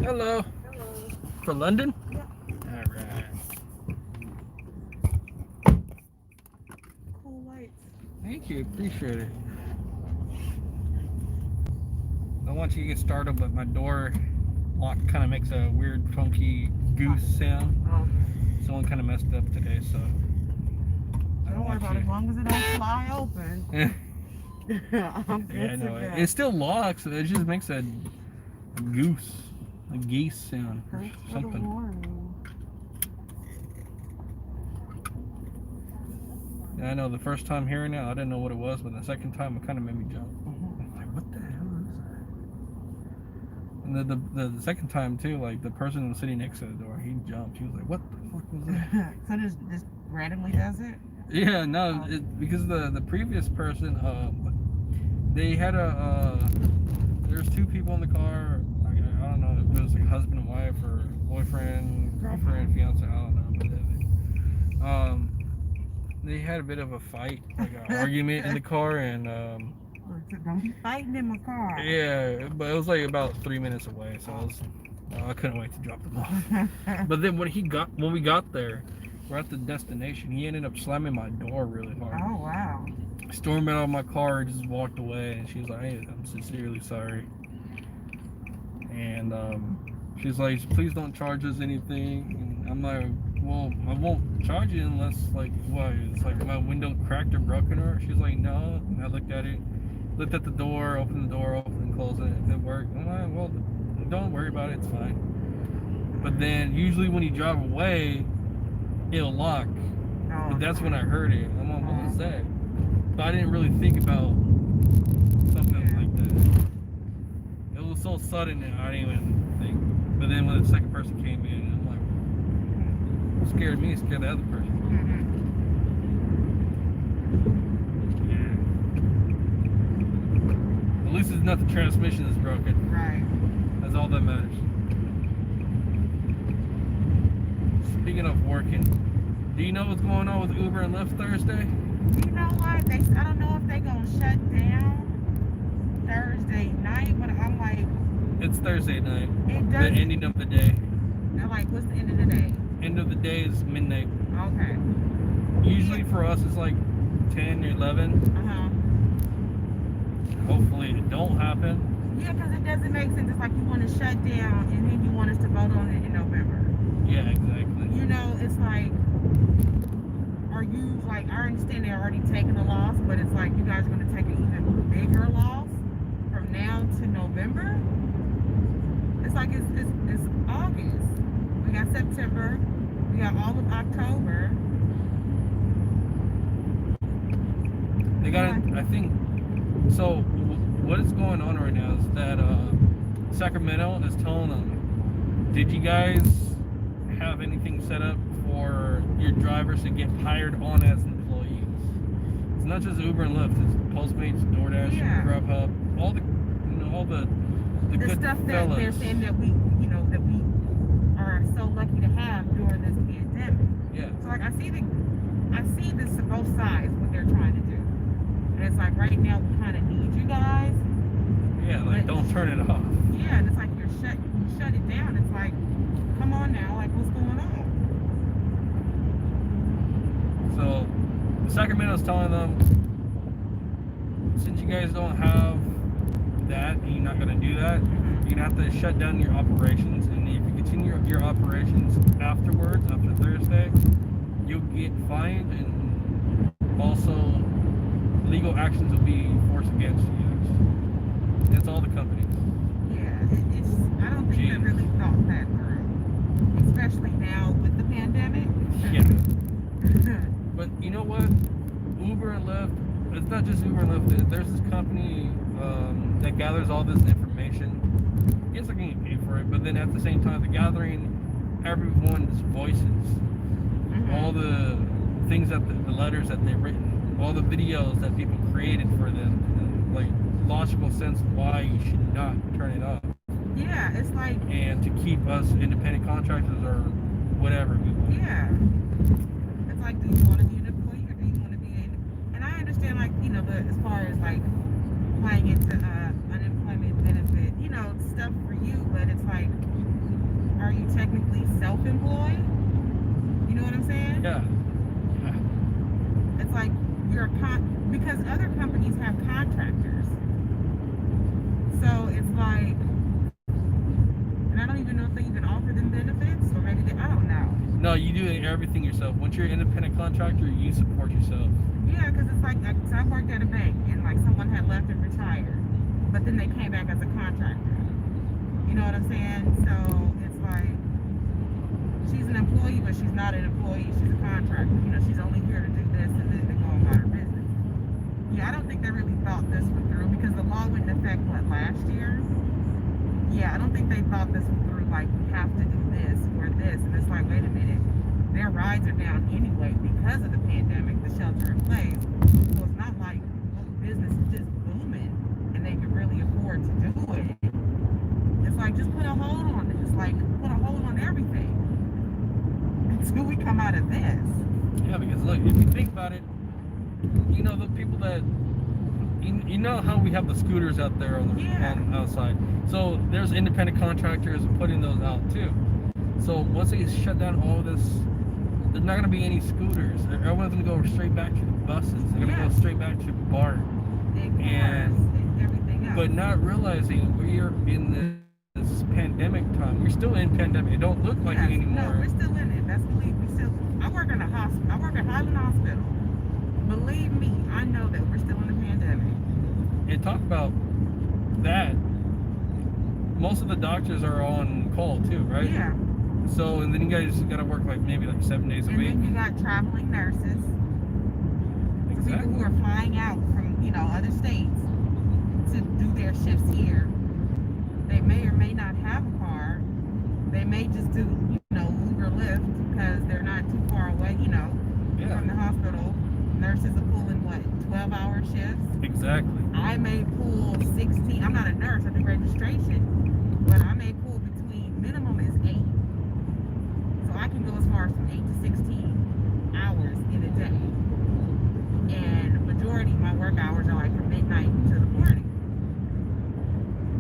Hello.
Hello.
For London?
Yeah.
All right.
Cool lights.
Thank you. Appreciate it. I want you to get started, but my door lock kind of makes a weird, funky goose sound.
Oh,
Someone kind of messed up today, so. I
don't worry
want
about it. As
you.
long as it don't fly open. I'm good
Yeah, I
to
know.
go.
It still locks. It just makes a geese sound or
Thanks for the
something.
warning.
Yeah, I know. The first time hearing it, I didn't know what it was, but the second time, it kind of made me jump. I'm like, what the hell is that? And the second time too, like the person was sitting next to the door, he jumped. He was like, "What the fuck was that?"
So this randomly does it?
Yeah, no, because the previous person, they had there's two people in the car. I don't know if it was like husband and wife or boyfriend, girlfriend, fiance. I don't know, but they had a bit of a fight, like an argument in the car, and
Don't be fighting in my car.
yeah, but it was like about 3 minutes away, so I couldn't wait to drop them off. But then when we got there, we're at the destination. He ended up slamming my door really hard.
Oh wow.
Stormed out of my car and just walked away. And she's like, "Hey, I'm sincerely sorry." And she's like, "Please don't charge us anything." And I'm like, "Well, I won't charge you unless like what? It's like my window cracked or broken or." She's like, "No." And I looked at it, looked at the door, opened the door, opened and closed it. It worked. I'm like, "Well, don't worry about it. It's fine." But then usually when you drive away, it'll lock. But that's when I heard it. I'm like, "What was that?" But I didn't really think about something like that. It was so sudden that I didn't even think. But then when the second person came in, I'm like, it scared me, it scared the other person. Yeah. At least it's not the transmission that's broken.
Right.
That's all that matters. Speaking of working, do you know what's going on with Uber and Lyft Thursday?
You know what? I don't know if they gonna shut down Thursday night, but I'm like,
It's Thursday night.
it
The
does.
ending of the day.
They're like, what's the end of the day?
End of the day is midnight.
Okay.
Usually for us it's like 10 or 11. Hopefully it don't happen.
Yeah, because it doesn't make sense. It's like you want to shut down and then you want us to vote on it in November.
Yeah, exactly.
You know, it's like, are you like? I understand they're already taking a loss, but it's like you guys are going to take an even bigger loss from now to November. It's like it's August. We got September. We got all of October.
They got it, I think. So what is going on right now is that Sacramento is telling them, did you guys have anything set up for your drivers to get hired on as employees? It's not just Uber and Lyft. It's Postmates, DoorDash, Grubhub, all the good
stuff that
fellas.
they're saying that we are so lucky to have during this pandemic.
Yeah.
So like I see this on both sides what they're trying to do. And it's like right now we kind of need you guys.
Yeah, like don't turn it off.
Yeah, and it's like you shut it down. It's like, come on now, like what's going on?
So Sacramento's telling them, since you guys don't have that and you're not going to do that, you're going to have to shut down your operations. And if you continue your operations afterwards, after Thursday, you'll get fined, and also legal actions will be forced against you. That's all the companies.
Yeah, I don't think they really thought that through, especially now with the pandemic.
Yeah. But you know what? Uber and Lyft, it's not just Uber and Lyft. There's this company that gathers all this information. I guess I can get paid for it, but then at the same time, they're gathering everyone's voices, all the things that the letters that they've written, all the videos that people created for them, like logical sense of why you should not turn it off.
Yeah, it's like,
and to keep us independent contractors or whatever we want.
Yeah. It's like, do you want to be an employee or do you want to be and I understand, like, as far as like playing into unemployment benefit, stuff for you, but it's like, are you technically self-employed? You know what I'm saying?
Yeah.
It's like because other companies have contractors. So it's like, and I don't even know if they even offer them benefits, or maybe
No, you do everything yourself. Once you're an independent contractor, you support yourself.
Yeah, because it's like, so I worked at a bank and like someone had left and retired, but then they came back as a contractor. You know what I'm saying? So it's like, she's an employee, but she's not an employee. She's a contractor. You know, she's only here to do this and then to go about her business. Yeah, I don't think they really thought this one through because the law went into effect, what, last year? Yeah, I don't think they thought this one through, like, we have to do this or this. And it's like, wait a minute, their rides are down anyway because of the pandemic, the shelter in place. So it's not like business is just booming and they can really afford to do it. It's like, just put a hold on this. Like, put a hold on everything until we come out of this.
Yeah, because look, if you think about it, you know, the people that, you know how we have the scooters out there on the outside. So there's independent contractors putting those out too. So once they shut down all of this, there's not going to be any scooters. Everyone's going to go straight back to the buses. They're going to go straight back to BART.
And everything else.
But not realizing we're in this pandemic time. We're still in pandemic. It don't look like it anymore.
No, we're still in it. That's believe we still. I work in a hospital. I work at Highland Hospital. Believe me, I know that we're still in the pandemic.
And talk about that. Most of the doctors are on call too, right?
Yeah.
So, and then you guys got to work like maybe like 7 days a week.
And then you got traveling nurses.
Exactly.
People who are flying out from, you know, other states to do their shifts here. They may or may not have a car. They may just do, you know, Uber Lyft because they're not too far away, you know, from the hospital. Nurses are pulling, what, 12-hour shifts?
Exactly.
I may pull 16. I'm not a nurse. I do registration. But I may pull between, minimum is 8. So I can go as far as from 8 to 16 hours in a day. And majority of my work hours are like from midnight to the morning.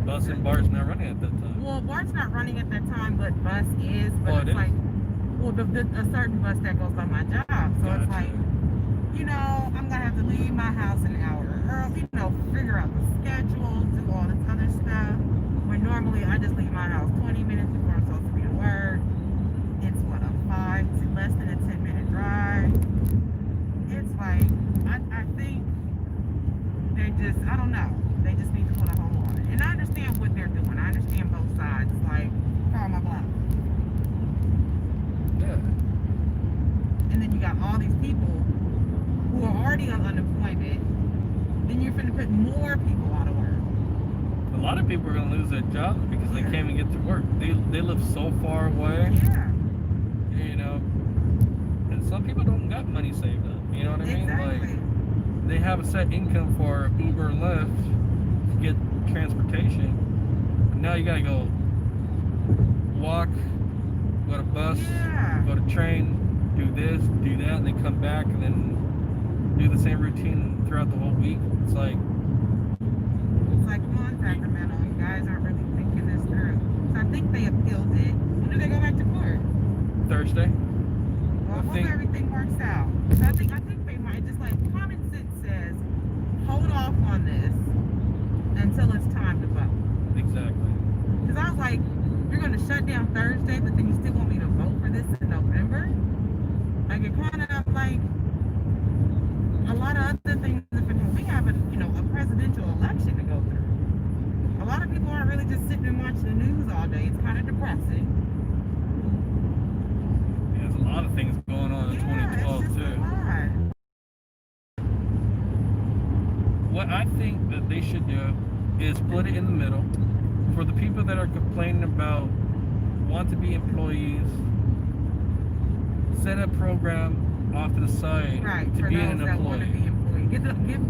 Bus and BART's not running at that time.
Well, BART's not running at that time, but bus is. But
Oh,
it's
it is?
like, well, a certain bus that goes by my job. So it's like, you know, I'm gonna have to leave my house an hour early, you know, figure out the schedule, do all this other stuff. When normally I just leave my house 20 minutes before I'm supposed to be at work. It's what, less than a 10-minute drive. It's like, I think they just, I don't know. They just need to put a hold on it. And I understand what they're doing. I understand both sides. It's like, call my bluff.
Yeah.
And then you got all these people who are already on unemployment. Then you're going to put more people out of work.
A lot of people are going to lose their jobs because they can't even get to work. They live so far away.
Yeah.
You know, and some people don't got money saved up. You know what I mean?
Exactly.
Like, they have a set income for Uber and Lyft to get transportation. But now you got to go walk, go to bus, go to train, do this, do that, and then come back and then do the same routine throughout the whole week. It's like,
come on, Sacramento, you guys aren't really thinking this through. So I think they appealed it. When do they go back to court?
Thursday.
Well, I hope everything works out. So I think they might, just like common sense says, hold off on this until it's time to vote.
Exactly.
Because I was like, you're going to shut down Thursday, but then you still want me to vote for this in November? Like, it kind of like a lot of other things. We have a presidential election to go through. A lot of people aren't really just sitting and watching the news all day. It's kind of depressing.
Yeah, there's a lot of things going on in 2012
it's just
too.
A lot.
What I think that they should do is split it in the middle. For the people that are complaining about want to be employees, set a program off to the side to
for
be
those
an
that want to
employee.
be employed. Give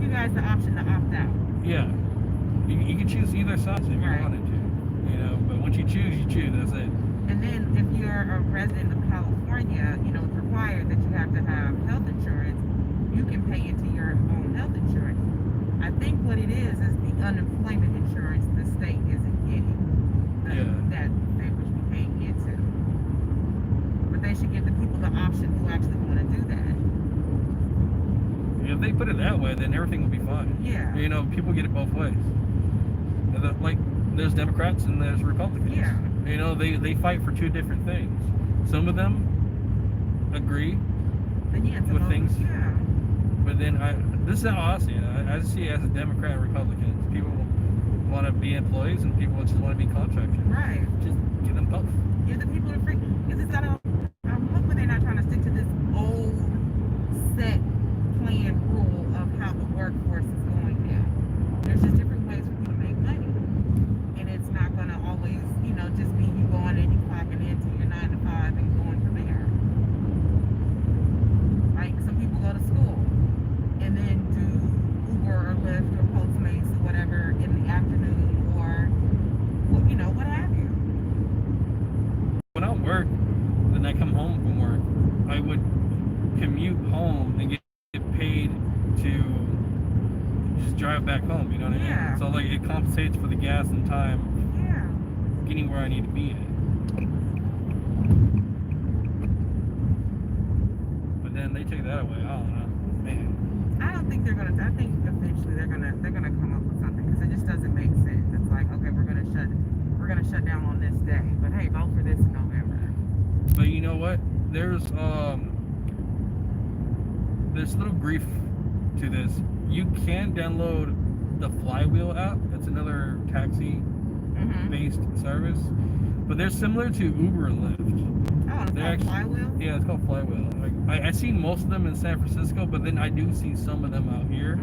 you guys the option to opt out.
Yeah, you can choose either side if you wanted to, you know. But once you choose, you choose. That's it.
And then if you're a resident of California, you know, it's required that you have to have health insurance. You can pay into your own health insurance. I think what it is the unemployment insurance the state isn't getting. That they would be paying into. But they should give the people the option who actually want to do that.
If they put it that way, then everything will be fine.
Yeah.
You know, people get it both ways. Like, there's Democrats and there's Republicans.
Yeah.
You know, they fight for two different things. Some of them agree
then yeah, it's a
with
little,
things.
yeah.
But then this is how I see it. I just see it as a Democrat and Republican. People want to be employees and people just want to be contractors.
Right.
Just give them both.
Yeah, the people are free. Because it's got a, I'm hoping they're not trying to stick to this old set plan rule of how the workforce is going now. There's just different ways for you to make money. And it's not going to always, you know, just be you going in and clocking into your 9 to 5 and going from there. Like some people go to school and then do Uber or Lyft or Postmates or whatever in the afternoon or, you know, what have you.
When I work, then I come home from work, I would commute home and get paid to just drive back home, you know what I mean?
Yeah.
So like it compensates for the gas and time
Yeah.
getting where I need to be at. But then they take that away, I don't know. Man.
I don't think they're gonna. I think eventually they're gonna come up with something because it just doesn't make sense. It's like, okay, we're gonna shut down on this day, but hey, vote for this in November.
But you know what? There's little grief to this. You can download the Flywheel app. It's another taxi-based service, but they're similar to Uber and Lyft.
Oh, it's
They're
called Flywheel.
Yeah, it's called Flywheel. Like I see most of them in San Francisco, but then I do see some of them out here.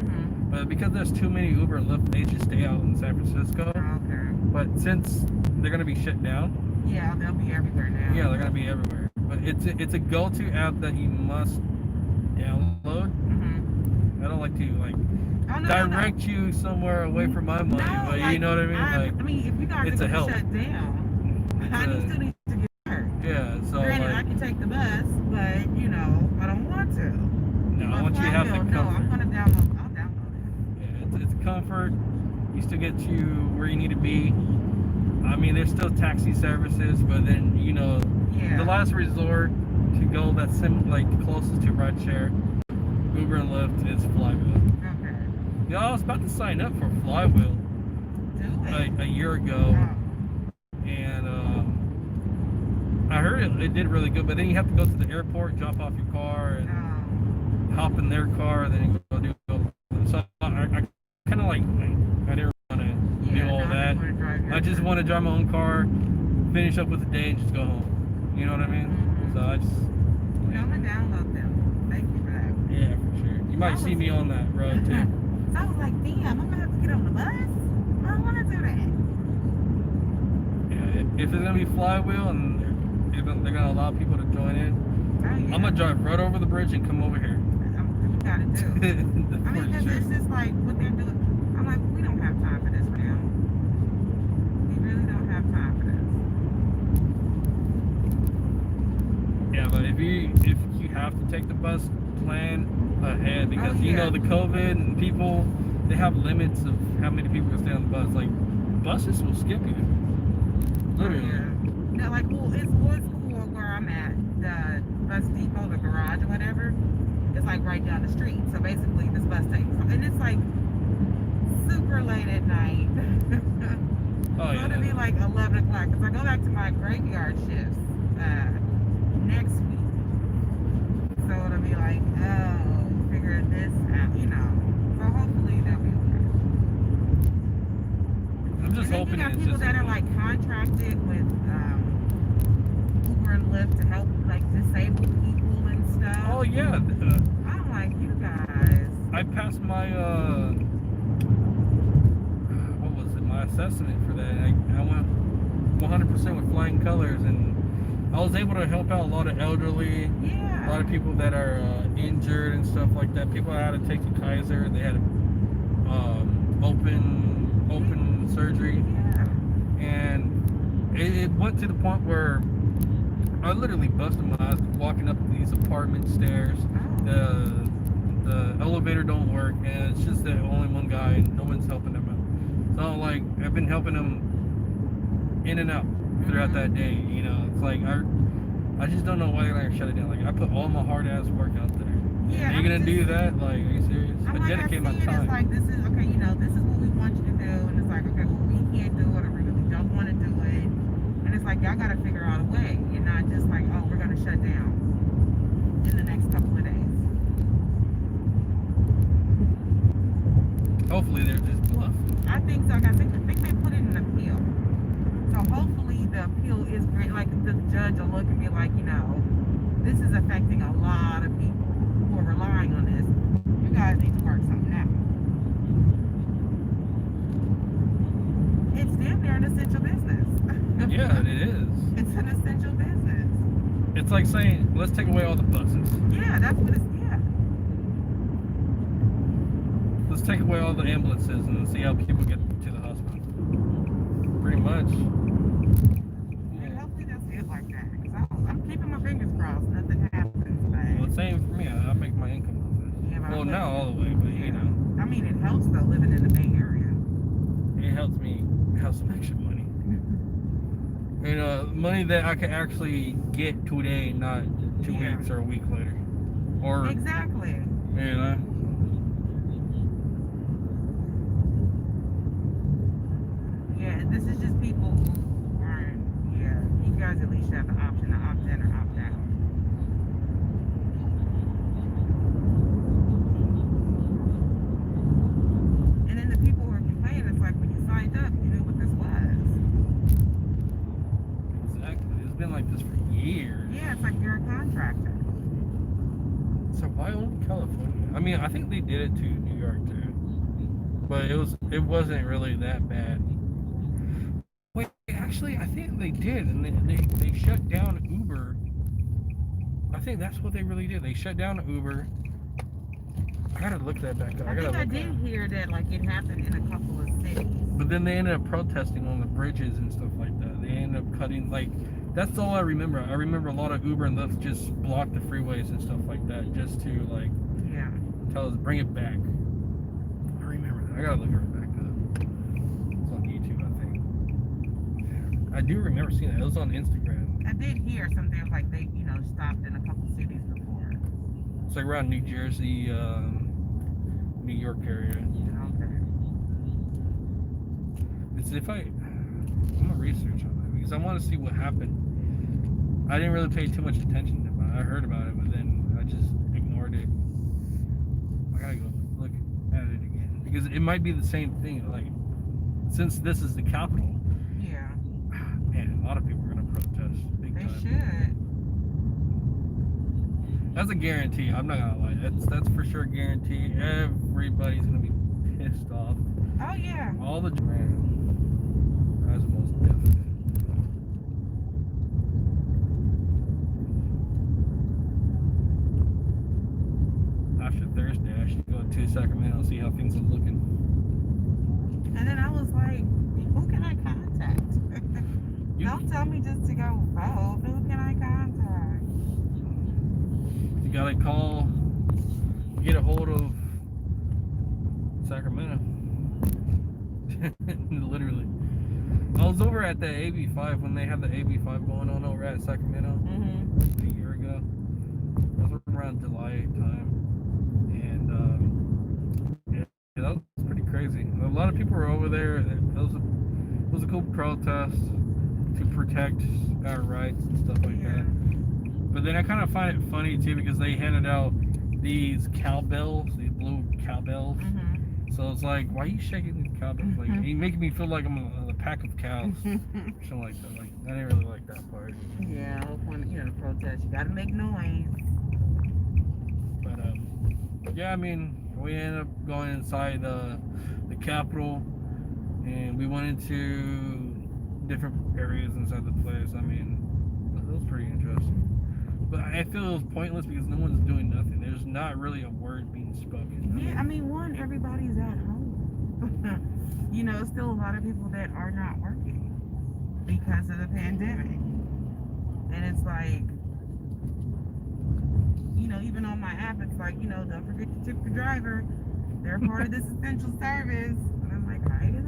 But because there's too many Uber and Lyft, they just stay out in San Francisco.
Oh, okay.
But since they're gonna be shut down,
Yeah, they'll be everywhere now.
yeah, they're gonna be everywhere. But it's a go-to app that you must download. I don't like to
Oh, no,
direct you somewhere away from my money,
No,
but
like,
you know what I mean?
I mean, if you guys
it's
are
a
gonna
help.
shut down, I still need to get hurt.
Yeah, so
Granted, I
like,
can take the bus, but you know, I don't want to.
no, I
But
want you to have the
Flywheel, no, I'm
comfort.
gonna download. I'll download it.
Yeah, it's comfort. You still get you where you need to be. I mean, there's still taxi services, but then you know,
Yeah.
the last resort to go that's like closest to rideshare, Uber and Lyft is Flywheel.
Okay.
Yeah, I was about to sign up for Flywheel
Do it.
like a year ago,
Oh.
and I heard it did really good. But then you have to go to the airport, drop off your car, and hop in their car, and then go do. So I kind of like I didn't want to do all that. I just want to drive my own car, finish up with the day, and just go home. You know what I mean? So I just.
I'm gonna download them. Thank you for that.
Yeah, for sure. You might see me on that road too.
So I was like, damn, I'm gonna have to get on the bus. I don't want to do that.
Yeah, if it's gonna be Flywheel and if they're gonna allow people to join in,
Oh, yeah.
I'm gonna drive right over the bridge and come over here.
You gotta do. I mean, because it's just like what they're doing. I'm like, we don't have time for this right now. We really don't have time for this.
Yeah, but if you have to take the bus, plan ahead because you know the COVID and people, they have limits of how many people can stay on the bus. Like buses will skip you, literally.
Yeah, like it's cool where I'm at. The bus depot, the garage or whatever, it's like right down the street. So basically, this bus takes, and it's like super late at night.
Oh yeah.
So it'll be like 11 o'clock because I go back to my graveyard shifts next week. So it'll be like, oh, figure this out, you know. So hopefully they'll be okay.
I'm just
and
hoping
then you got
it's
people
just.
that are like contracted with Uber and Lyft to help like disabled people and stuff.
Oh yeah.
I'm like, you guys.
I passed my what was it? My assessment for that. I went 100% with flying colors, and I was able to help out a lot of elderly.
Yeah.
A lot of people that are injured and stuff like that. People that had to take the Kaiser, they had open surgery,
Yeah.
and it went to the point where I literally busted my eyes walking up these apartment stairs.
Oh.
The elevator don't work, and it's just that only one guy, and no one's helping them out. So like I've been helping them in and out throughout that day. You know, it's like I just don't know why they're gonna shut it down. Like I put all my hard ass work out there.
Yeah.
You're gonna do that? Like, are you serious? I
I'm like,
dedicate my
I see it as
time.
like, this is, okay, you know, this is what we want you to do. And it's like, okay, well, we can't do it or we really don't want to do it. And it's like, y'all got to figure out a way. You're not just like, oh, we're going to shut down. stuck. I think they put in an appeal. So hopefully the appeal is great. Like the judge will look and be like, this is affecting a lot of people who are relying on this. You guys need to work something out. It's damn near an essential business.
Yeah, it is.
It's an essential business.
It's like saying, let's take away all the buses.
Yeah, that's what it's. Yeah.
Let's take away all the ambulances and then see how people get to the hospital. Pretty much.
And hopefully they'll see it like that. Cause I'm keeping my fingers crossed. Nothing happens.
Well,
But
same for me. I make my income off it.
yeah, but
Well,
I'm
not
living-
all the way, but you know.
I mean, it helps though living in the Bay Area.
It helps me have some extra money. Money that I can actually get today, not 2
Yeah.
weeks or a week later. Or,
Exactly.
you know.
Yeah, this is just people who aren't. Yeah, you guys at least have the option to opt in or opt out. And then the people who are complaining, it's like when you signed up, you knew what this was.
Exactly. It's been like this for years.
Yeah, it's like you're a contractor.
So why only California? I mean, I think they did it to New York too, but it wasn't really that bad. Wait, actually, I think they did, and they shut down Uber. I think that's what they really did. They shut down Uber. I gotta look that back up.
I think I did hear that like it happened in a couple of cities.
But then they ended up protesting on the bridges and stuff like that. They ended up cutting, like, that's all I remember. I remember a lot of Uber and Lyft just blocked the freeways and stuff like that, just to like
Yeah.
tell us bring it back. I remember that. I gotta look it back up. It's on YouTube, I think. I do remember seeing that. It was on Instagram.
I did hear something like they, stopped in a couple cities before.
It's like around New Jersey, New York area.
Okay.
It's I'm gonna research on that because I want to see what happened. I didn't really pay too much attention to it. I heard about it, but then I just ignored it. I gotta go look at it again because it might be the same thing. Like, since this is the capital,
Yeah.
man, a lot of people are gonna protest big
They
time.
should.
That's a guarantee. I'm not gonna lie. That's for sure a guarantee. Everybody's gonna be pissed off.
Oh yeah.
All the that's most definite. After Thursday, I should go to Sacramento and see how things are looking.
And then I was like, who can I contact? Don't tell me just to go vote. Who can I contact?
You gotta call, get a hold of Sacramento. Literally. I was over at the AB5 when they had the AB5 going on over at Sacramento
Mm-hmm.
a year ago. That was around July time. And yeah, that was pretty crazy. A lot of people were over there. It was a cool protest to protect our rights and stuff like that. But then I kind of find it funny too because they handed out these cowbells, these blue cowbells.
Mm-hmm.
So it's like, why are you shaking these cowbells? Like, you making me feel like I'm a pack of cows, something like that. Like, I didn't really like that part.
Yeah, when the protest, you gotta make noise.
But yeah, I mean, we ended up going inside the Capitol, and we went into different areas inside the place. I mean, it was pretty interesting. But I feel it was pointless because no one's doing nothing. There's not really a word being spoken.
Yeah, I mean, everybody's at home. Still a lot of people that are not working because of the pandemic. And it's like, even on my app, it's like, don't forget to tip your driver. They're part of this essential service. And I'm like, I know.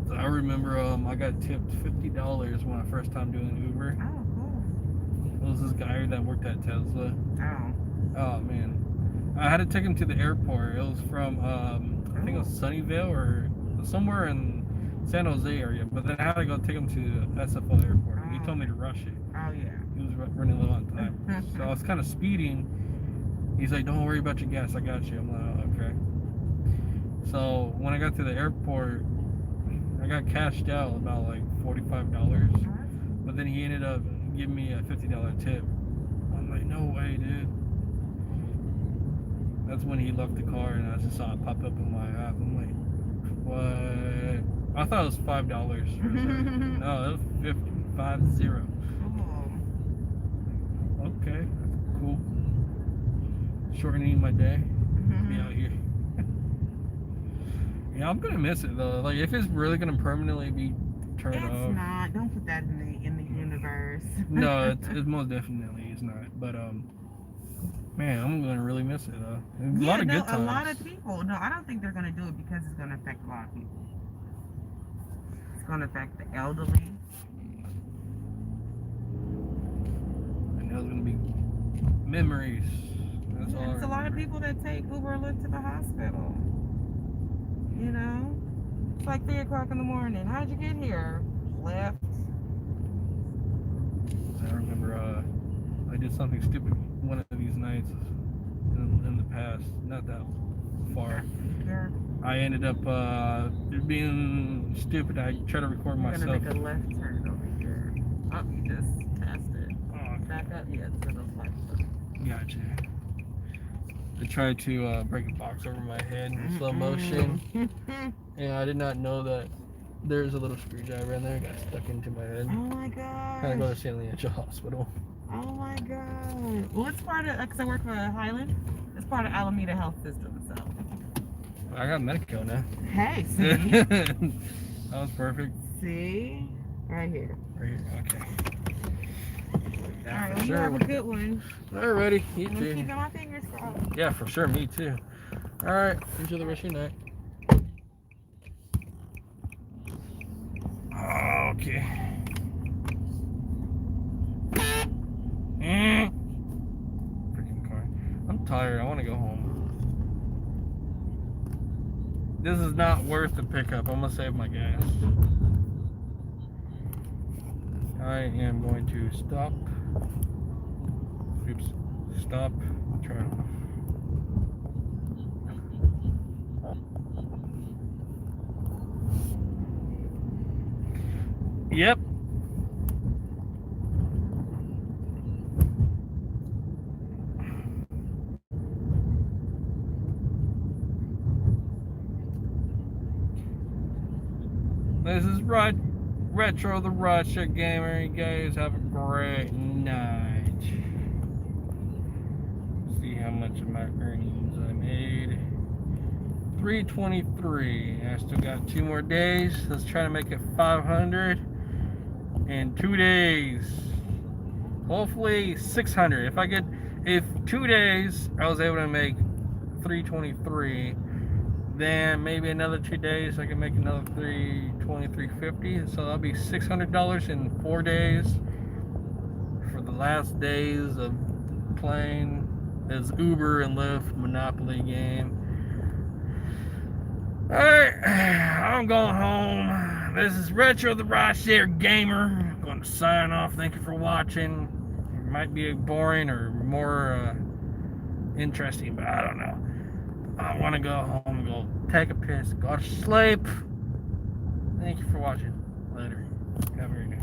So I remember I got tipped $50 when I first time doing Uber.
Oh, cool.
It was this guy that worked at Tesla.
Oh.
Oh man, I had to take him to the airport. It was from I think it was Sunnyvale or somewhere in San Jose area. But then I had to go take him to SFO airport. He told me to rush it.
Oh, yeah.
He was running low on time. So I was kind of speeding. He's like, "Don't worry about your gas. I got you." I'm like, "Oh, Okay. So when I got to the airport, I got cashed out about like $45, but then he ended up giving me a $50 tip. I'm like, no way, dude. That's when he left the car, and I just saw it pop up on my app. I'm like, what? I thought it was $5 for a second. No, it was 50. Okay, cool. Shortening my day. Be out here. Yeah, I'm gonna miss it though. Like, if it's really gonna permanently be turned
It's
off.
not. Don't put that in the universe.
No, it's most definitely is not. But man, I'm gonna really miss it though. A lot of good times.
A lot of people. No, I don't think they're gonna do it because it's gonna affect a lot of people. It's gonna affect the elderly.
And there's gonna be memories. That's all.
It's a lot of people that take Uber or Lyft to the hospital. You know? It's like 3 o'clock in the morning. How'd you get here? Lyft.
I remember I did something stupid one of these nights in the past, not that far.
Yeah.
I ended up being stupid. I tried to record
You're
myself.
gonna make a left turn over here. Oh, you just passed it.
Oh, okay.
Back up, yeah, to the left.
Gotcha. I tried to break a box over my head in slow motion. And I did not know that there's a little screwdriver in there. It got stuck into my head.
Oh my god.
Had to go to San Leandro Hospital.
Oh my god. Well, it's part of, because I work for Highland, it's part of Alameda Health System, so.
I got Medico now.
Hey, see?
That was perfect.
See? Right here.
Right here. Okay. Yeah,
Alright,
for
well, you
sure.
have a good one.
Alrighty. You
I'm
too.
keeping my fingers crossed.
Yeah, for sure. Me too. Alright. Enjoy the rest of your night. Okay. Freaking car. I'm tired. I want to go home. This is not worth the pickup. I'm gonna save my gas. I am going to stop. Oops. Stop. Turn off. Yep. This is Retro the Russia Gamer. You guys have a great night. See how much of my earnings I made. 323. I still got 2 more days. Let's try to make it 500 in 2 days. Hopefully 600. If 2 days I was able to make 323, then maybe another 2 days I can make another 350. So that'll be $600 in 4 days for the last days of playing this Uber and Lyft Monopoly game. Alright, I'm going home. This is Retro the Rockstar Gamer. I'm going to sign off. Thank you for watching. It might be boring or more interesting, but I don't know. I want to go home, go take a piss, go to sleep. Thank you for watching. Later. Have a great day.